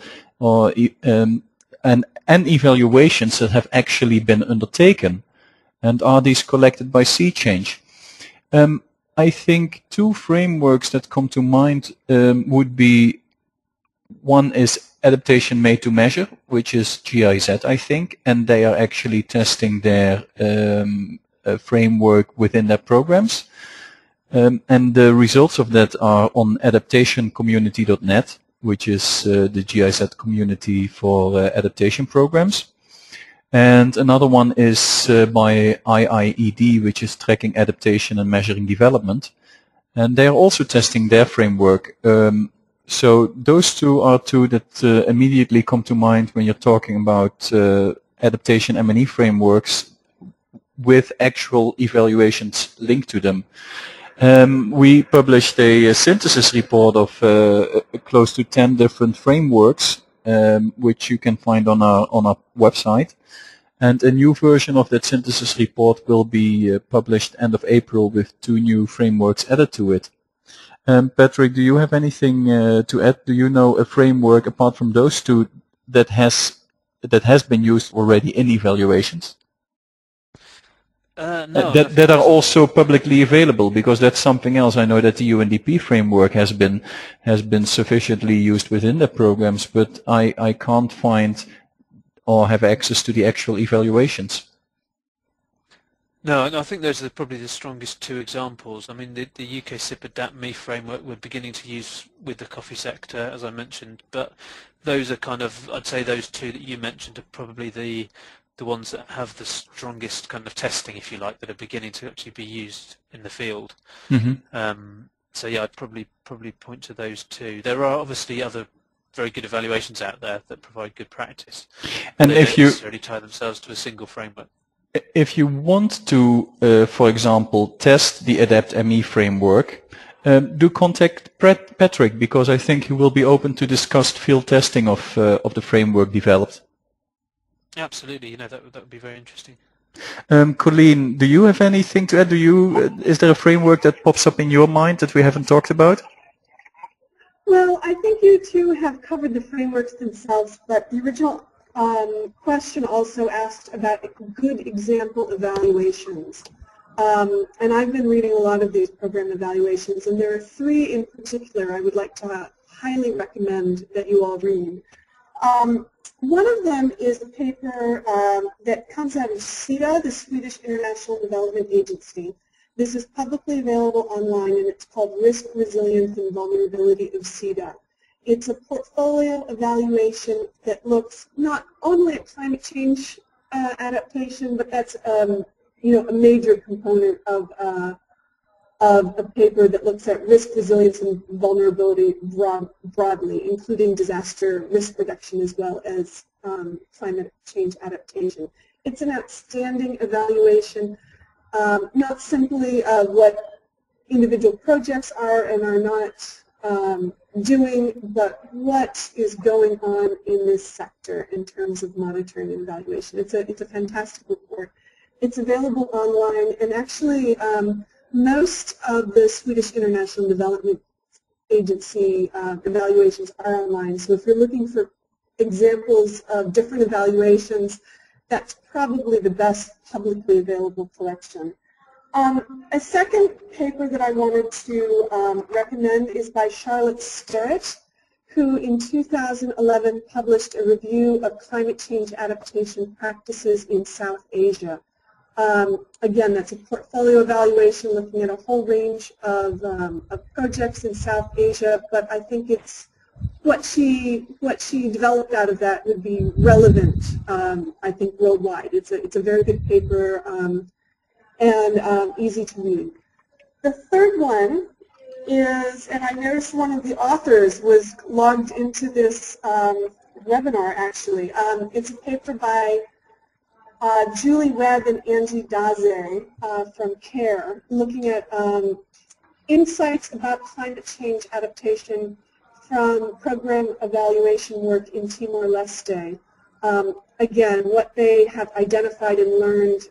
evaluations that have actually been undertaken? And are these collected by Sea Change? I think two frameworks that come to mind would be, one is Adaptation Made to Measure, which is GIZ, I think, and they are actually testing their framework within their programs. And the results of that are on adaptationcommunity.net, which is the GIZ community for adaptation programs. And another one is by IIED, which is Tracking Adaptation and Measuring Development. And they are also testing their framework. So those two are two that immediately come to mind when you're talking about adaptation M&E frameworks with actual evaluations linked to them. We published a synthesis report of close to 10 different frameworks, which you can find on our website. And a new version of that synthesis report will be published end of April with 2 new frameworks added to it. Patrick, do you have anything to add? Do you know a framework apart from those two that has been used already in evaluations? No, that are also publicly available, because that's something else. I know that the UNDP framework has been sufficiently used within the programs, but I can't find or have access to the actual evaluations. No, I think those are probably the strongest two examples. I mean, the UKCIP Adapt.me framework we're beginning to use with the coffee sector, as I mentioned, but those are kind of, I'd say those two that you mentioned are probably the ones that have the strongest kind of testing, if you like, that are beginning to actually be used in the field. Mm-hmm. So yeah, I'd probably point to those two. There are obviously other very good evaluations out there that provide good practice, and they don't necessarily tie themselves to a single framework. If you want to, for example, test the Adapt.me framework, do contact Patrick, because I think he will be open to discuss field testing of the framework developed. Absolutely, you know, that would be very interesting. Colleen, do you have anything to add? Is there a framework that pops up in your mind that we haven't talked about? Well, I think you two have covered the frameworks themselves, but the original question also asked about good example evaluations. And I've been reading a lot of these program evaluations, and there are 3 in particular I would like to highly recommend that you all read. One of them is a paper that comes out of Sita, the Swedish International Development Agency. This is publicly available online, and it's called Risk, Resilience, and Vulnerability of Sita. It's a portfolio evaluation that looks not only at climate change adaptation, but that's you know, a major component of a paper that looks at risk, resilience, and vulnerability broadly, including disaster risk reduction as well as climate change adaptation. It's an outstanding evaluation, not simply of what individual projects are and are not doing, but what is going on in this sector in terms of monitoring and evaluation. It's a fantastic report. It's available online, and actually most of the Swedish International Development Agency evaluations are online. So if you're looking for examples of different evaluations, that's probably the best publicly available collection. A second paper that I wanted to recommend is by Charlotte Sterrett, who in 2011 published a review of climate change adaptation practices in South Asia. Again, that's a portfolio evaluation looking at a whole range of projects in South Asia, but I think it's what she developed out of that would be relevant, I think, worldwide. It's a very good paper and easy to read. The third one is, and I noticed one of the authors was logged into this webinar actually. It's a paper by Julie Webb and Angie Daze from CARE, looking at insights about climate change adaptation from program evaluation work in Timor-Leste. Again, what they have identified and learned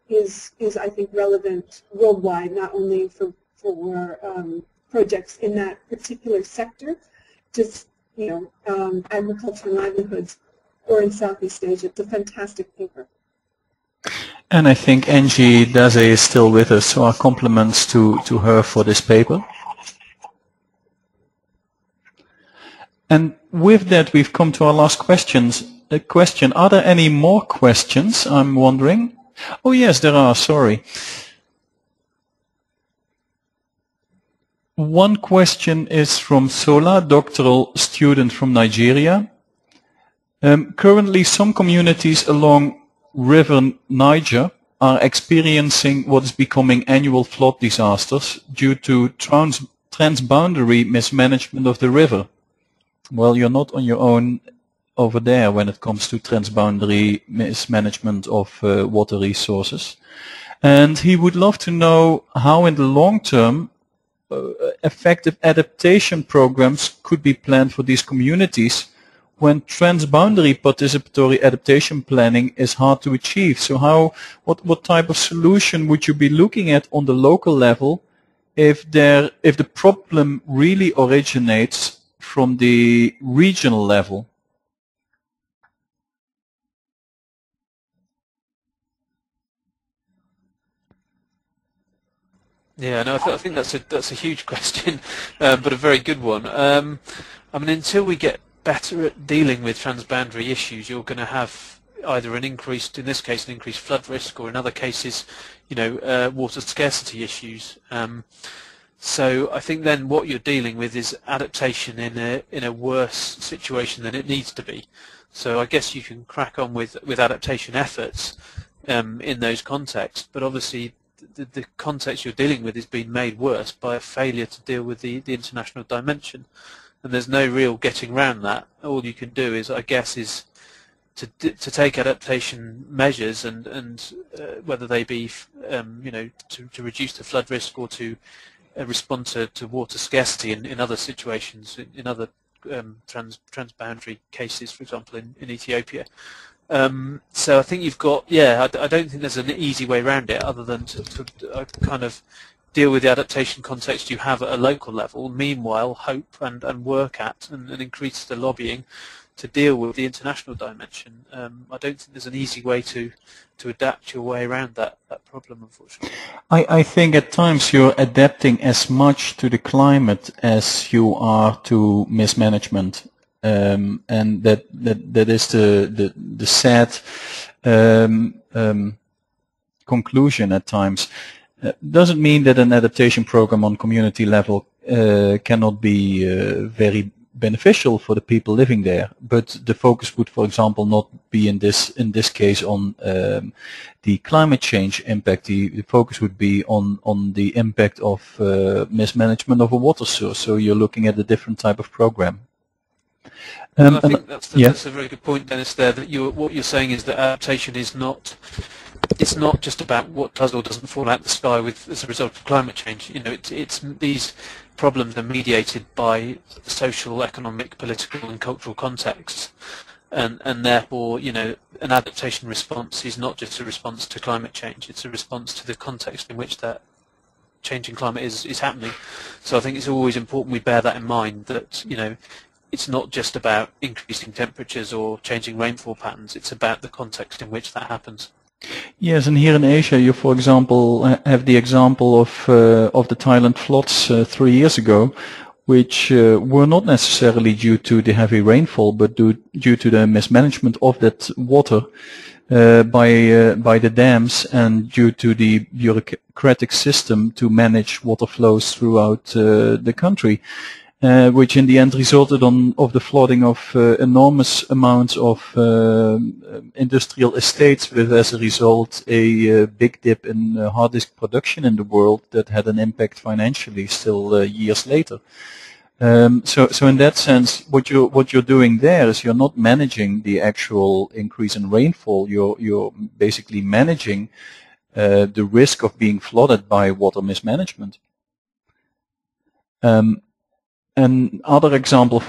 is I think, relevant worldwide, not only for projects in that particular sector, just, agriculture and livelihoods, or in Southeast Asia. It's a fantastic paper. And I think Angie Daze is still with us, so our compliments to her for this paper. And with that, we've come to our last question. Are there any more questions, I'm wondering? Oh yes, there are, sorry. One question is from Sola, doctoral student from Nigeria. Currently, some communities along River Niger are experiencing what is becoming annual flood disasters due to transboundary mismanagement of the river. Well, you're not on your own over there when it comes to transboundary mismanagement of water resources. And he would love to know how in the long term effective adaptation programs could be planned for these communities when transboundary participatory adaptation planning is hard to achieve. So what type of solution would you be looking at on the local level if the problem really originates from the regional level? Yeah, no, I think that's a huge question, but a very good one. I mean, until we get better at dealing with transboundary issues, you're going to have either an increased flood risk, or in other cases, water scarcity issues. So I think then what you're dealing with is adaptation in a worse situation than it needs to be. So I guess you can crack on with adaptation efforts in those contexts, but obviously the context you're dealing with is being made worse by a failure to deal with the international dimension, and there's no real getting around that. All you can do is, I guess, is to take adaptation measures and whether they be to reduce the flood risk or to respond to water scarcity in other situations, in other transboundary cases, for example in Ethiopia. So I think you've got, I don't think there's an easy way around it other than to kind of deal with the adaptation context you have at a local level, meanwhile hope and work at and increase the lobbying to deal with the international dimension. I don't think there's an easy way to adapt your way around that problem, unfortunately. I think at times you're adapting as much to the climate as you are to mismanagement. And that is the sad conclusion at times. Doesn't mean that an adaptation program on community level cannot be very beneficial for the people living there, but the focus would, for example, not be in this case on the climate change impact. The focus would be on the impact of mismanagement of a water source. So you're looking at a different type of program. I think that's a very good point, Dennis. There, that what you're saying is that adaptation is not. It's not just about what does or doesn't fall out of the sky as a result of climate change. It's these problems are mediated by social, economic, political, and cultural contexts, and therefore, an adaptation response is not just a response to climate change. It's a response to the context in which that changing climate is happening. So I think it's always important we bear that in mind. That it's not just about increasing temperatures or changing rainfall patterns. It's about the context in which that happens. Yes, and here in Asia, you, for example, have the example of the Thailand floods 3 years ago, which were not necessarily due to the heavy rainfall, but due to the mismanagement of that water by the dams, and due to the bureaucratic system to manage water flows throughout the country, which in the end resulted of the flooding of enormous amounts of industrial estates, with as a result a big dip in hard disk production in the world that had an impact financially still years later. So in that sense, what you're doing there is you're not managing the actual increase in rainfall. You're basically managing the risk of being flooded by water mismanagement. Another example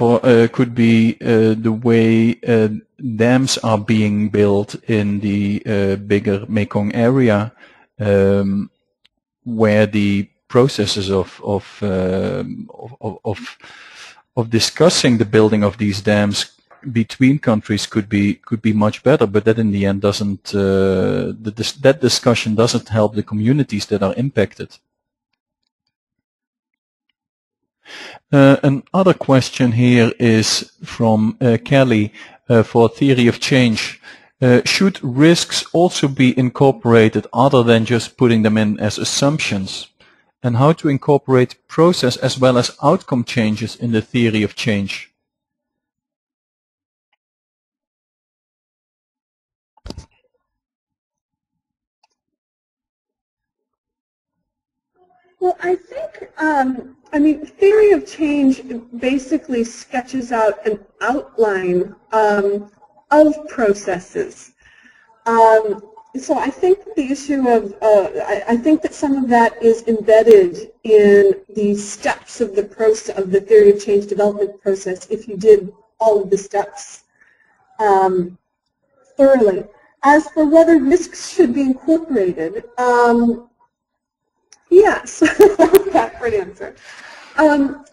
could be the way dams are being built in the bigger Mekong area, where the processes of discussing the building of these dams between countries could be much better, but that in the end doesn't that discussion doesn't help the communities that are impacted. Another question here is from Kelly for theory of change. Should risks also be incorporated other than just putting them in as assumptions? And how to incorporate process as well as outcome changes in the theory of change? Well, I think, I mean, theory of change basically sketches out an outline of processes. So I think the issue of, I think that some of that is embedded in the steps of the process, of the theory of change development process, if you did all of the steps thoroughly. As for whether risks should be incorporated, yes, that for an answer.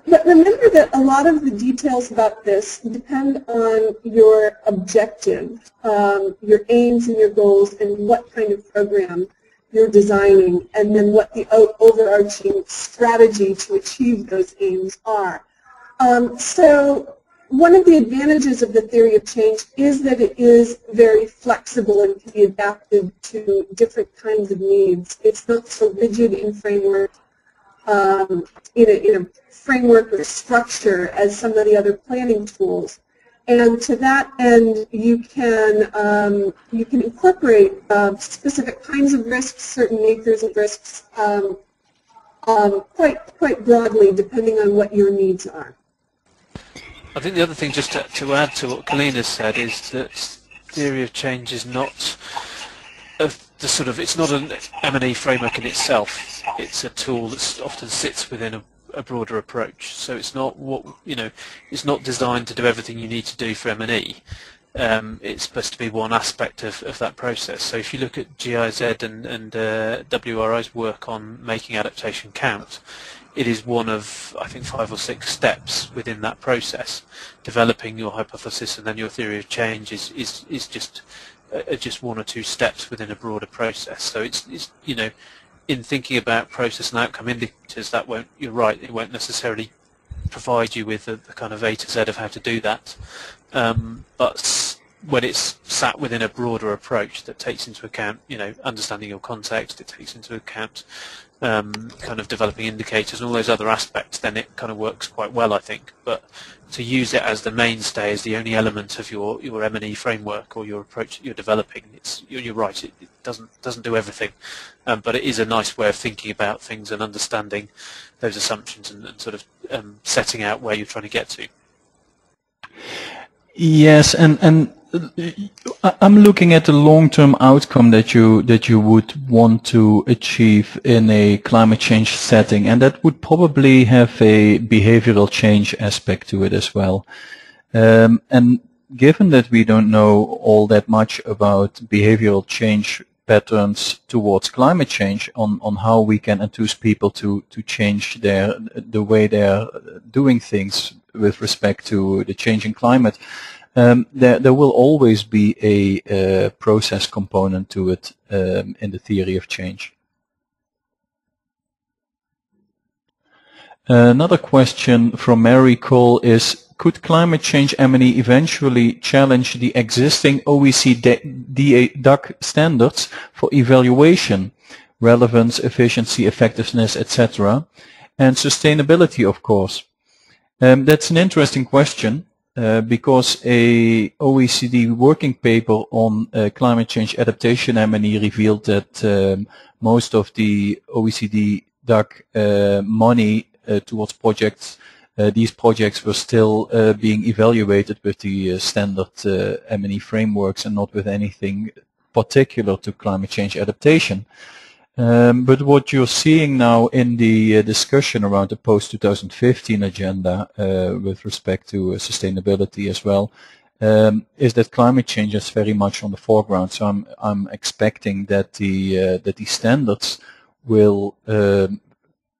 But remember that a lot of the details about this depend on your objective, your aims and your goals, and what kind of program you're designing, and then what the overarching strategy to achieve those aims are. So one of the advantages of the theory of change is that it is very flexible and can be adapted to different kinds of needs. It's not so rigid in framework, in a framework or structure as some of the other planning tools. And to that end, you can incorporate specific kinds of risks, certain natures of risks, quite broadly, depending on what your needs are. I think the other thing, just to add to what Colleen has said, is that theory of change is not it's not an M&E framework in itself. It's a tool that often sits within a broader approach. So it's not it's not designed to do everything you need to do for M&E. It's supposed to be one aspect of that process. So if you look at GIZ and WRI's work on making adaptation count, it is one of, I think, 5 or 6 steps within that process. Developing your hypothesis and then your theory of change is just 1 or 2 steps within a broader process. So it's in thinking about process and outcome indicators, that won't, you're right, it won't necessarily provide you with the kind of A to Z of how to do that. But when it's sat within a broader approach that takes into account, understanding your context, it takes into account kind of developing indicators and all those other aspects, then it kind of works quite well, I think. But to use it as the mainstay, as the only element of your M&E framework or your approach that you're developing, you're right, it doesn't do everything, but it is a nice way of thinking about things and understanding those assumptions and sort of setting out where you're trying to get to. Yes, and I'm looking at the long-term outcome that you would want to achieve in a climate change setting, and that would probably have a behavioral change aspect to it as well. And given that we don't know all that much about behavioral change patterns towards climate change, on how we can enthuse people to change the way they're doing things with respect to the changing climate, there will always be a process component to it in the theory of change. Another question from Mary Cole is, could climate change M&E eventually challenge the existing OECD DAC standards for evaluation, relevance, efficiency, effectiveness, etc., and sustainability, of course? That's an interesting question because a OECD working paper on climate change adaptation M&E revealed that most of the OECD DAC money towards projects, these projects were still being evaluated with the standard M&E frameworks and not with anything particular to climate change adaptation. But what you're seeing now in the discussion around the post-2015 agenda with respect to sustainability as well is that climate change is very much on the foreground. So I'm expecting that the standards will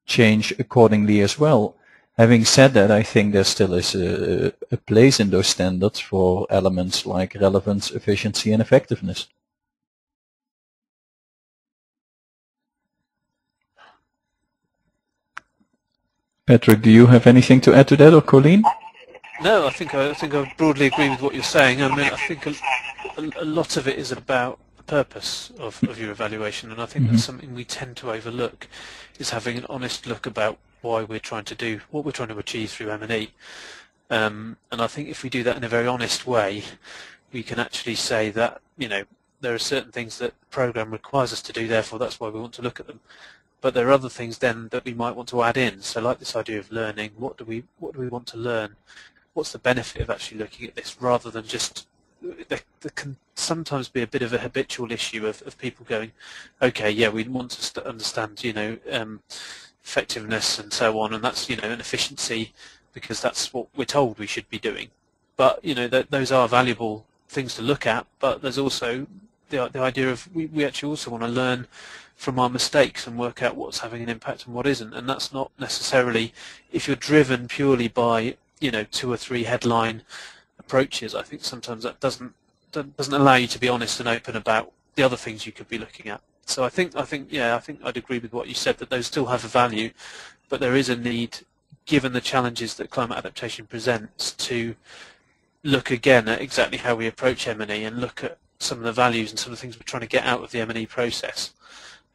change accordingly as well. Having said that, I think there still is a place in those standards for elements like relevance, efficiency, and effectiveness. Patrick, do you have anything to add to that, or Colleen? No, I think I broadly agree with what you're saying. I mean, I think a lot of it is about the purpose of your evaluation, and I think that's something we tend to overlook, is having an honest look about why we're trying to do what we're trying to achieve through M&E. And I think if we do that in a very honest way, we can actually say that, you know, there are certain things that the program requires us to do, therefore that's why we want to look at them. But there are other things then that we might want to add in. So like this idea of learning, what do we want to learn? What's the benefit of actually looking at this, rather than just, there can sometimes be a bit of a habitual issue of people going, okay, yeah, we want to understand, you know, effectiveness and so on, and that's, you know, an efficiency because that's what we're told we should be doing. But, you know, those are valuable things to look at, but there's also the idea of we actually also want to learn from our mistakes and work out what's having an impact and what isn't. And that's not necessarily, if you're driven purely by, you know, 2 or 3 headline approaches, I think sometimes that doesn't allow you to be honest and open about the other things you could be looking at. So I think I'd agree with what you said, that those still have a value, but there is a need, given the challenges that climate adaptation presents, to look again at exactly how we approach M&E and look at some of the values and some of the things we're trying to get out of the M&E process.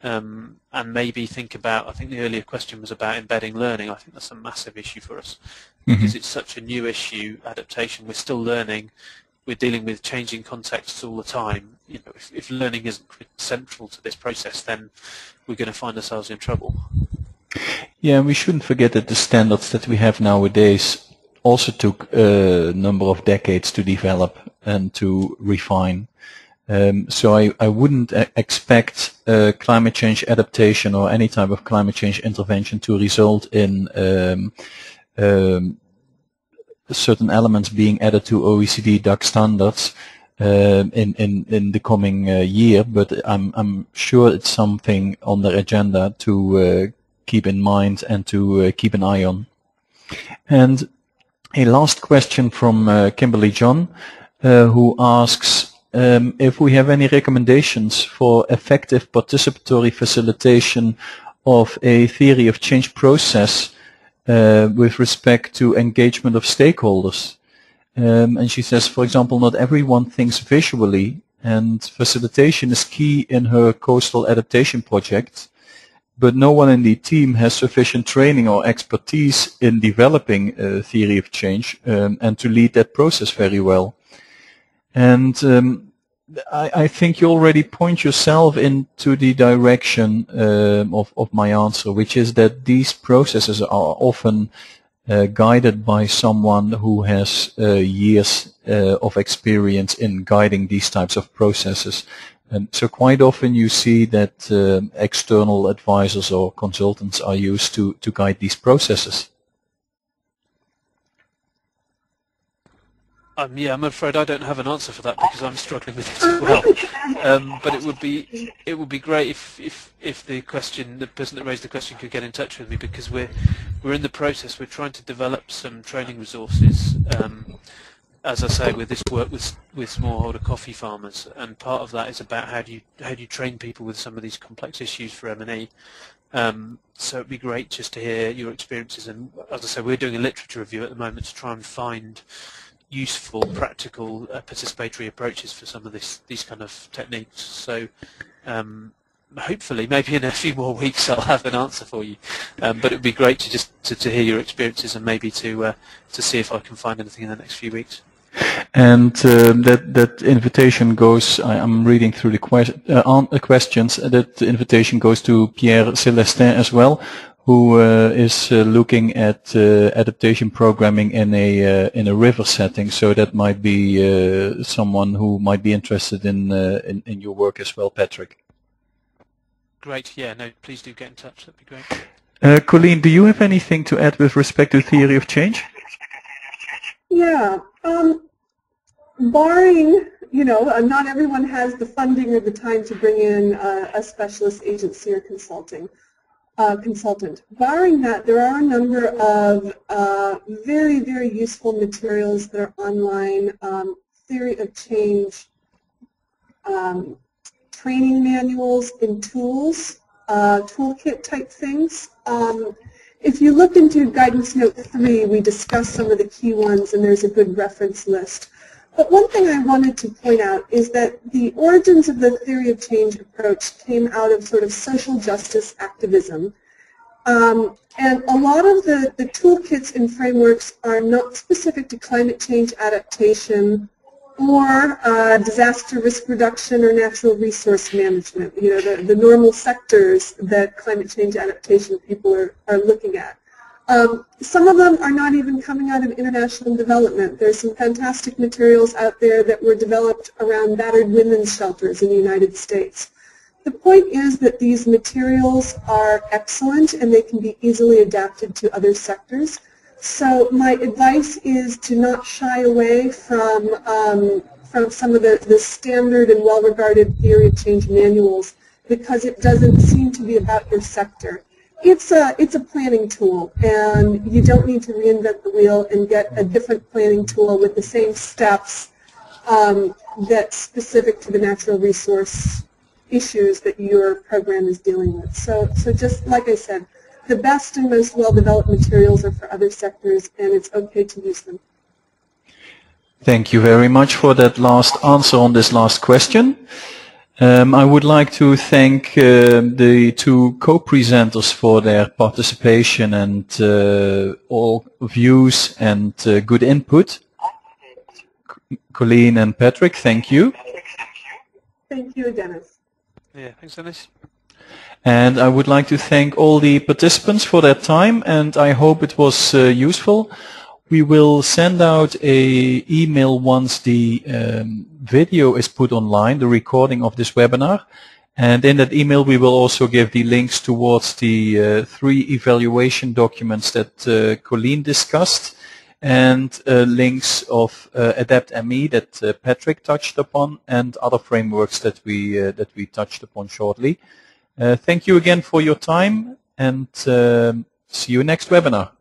And maybe think about, I think the earlier question was about embedding learning. I think that's a massive issue for us because it's such a new issue, adaptation. We're still learning. We're dealing with changing contexts all the time. You know, if learning isn't central to this process, then we're going to find ourselves in trouble. Yeah, we shouldn't forget that the standards that we have nowadays also took a number of decades to develop and to refine. So I wouldn't expect climate change adaptation or any type of climate change intervention to result in certain elements being added to OECD DAC standards in the coming year, but I'm sure it's something on their agenda to keep in mind and to keep an eye on. And a last question from Kimberly John, who asks, if we have any recommendations for effective participatory facilitation of a theory of change process with respect to engagement of stakeholders. And she says, for example, not everyone thinks visually, and facilitation is key in her coastal adaptation project, but no one in the team has sufficient training or expertise in developing a theory of change and to lead that process very well. And I think you already point yourself into the direction of my answer, which is that these processes are often guided by someone who has years of experience in guiding these types of processes. And so quite often you see that external advisors or consultants are used to guide these processes. Yeah, I'm afraid I don't have an answer for that because I'm struggling with it as well. But it would be great if the person that raised the question could get in touch with me, because we're in the process. We're trying to develop some training resources as I say, with this work with smallholder coffee farmers, and part of that is about how do you train people with some of these complex issues for M&E. So it'd be great just to hear your experiences, and as I say, we're doing a literature review at the moment to try and find useful, practical, participatory approaches for some of these kind of techniques. So hopefully, maybe in a few more weeks, I'll have an answer for you. But it would be great to just to hear your experiences, and maybe to see if I can find anything in the next few weeks. And that invitation goes, I'm reading through the questions, that invitation goes to Pierre Célestin as well, who is looking at adaptation programming in a river setting. So that might be someone who might be interested in your work as well, Patrick. Great. Yeah. No. Please do get in touch. That'd be great. Colleen, do you have anything to add with respect to theory of change? Yeah. Barring, not everyone has the funding or the time to bring in a specialist agency or consultant. Barring that, there are a number of very, very useful materials that are online. Theory of change training manuals and tools, toolkit type things. If you look into Guidance Note 3, we discuss some of the key ones, and there's a good reference list. But one thing I wanted to point out is that the origins of the theory of change approach came out of sort of social justice activism. And a lot of the toolkits and frameworks are not specific to climate change adaptation or disaster risk reduction or natural resource management, the normal sectors that climate change adaptation people are looking at. Some of them are not even coming out of international development. There's some fantastic materials out there that were developed around battered women's shelters in the United States. The point is that these materials are excellent and they can be easily adapted to other sectors. So my advice is to not shy away from some of the standard and well-regarded theory of change manuals, because it doesn't seem to be about your sector. It's a planning tool, and you don't need to reinvent the wheel and get a different planning tool with the same steps that's specific to the natural resource issues that your program is dealing with. So just like I said, the best and most well-developed materials are for other sectors, and it's okay to use them. Thank you very much for that last answer on this last question. I would like to thank the two co-presenters for their participation and all views and good input. Colleen and Patrick, thank you. Thank you, Dennis. Yeah, thanks, Dennis. And I would like to thank all the participants for their time, and I hope it was useful. We will send out an email once the video is put online, the recording of this webinar. And in that email we will also give the links towards the 3 evaluation documents that Colleen discussed, and links of Adapt.me that Patrick touched upon, and other frameworks that we touched upon shortly. Thank you again for your time, and see you next webinar.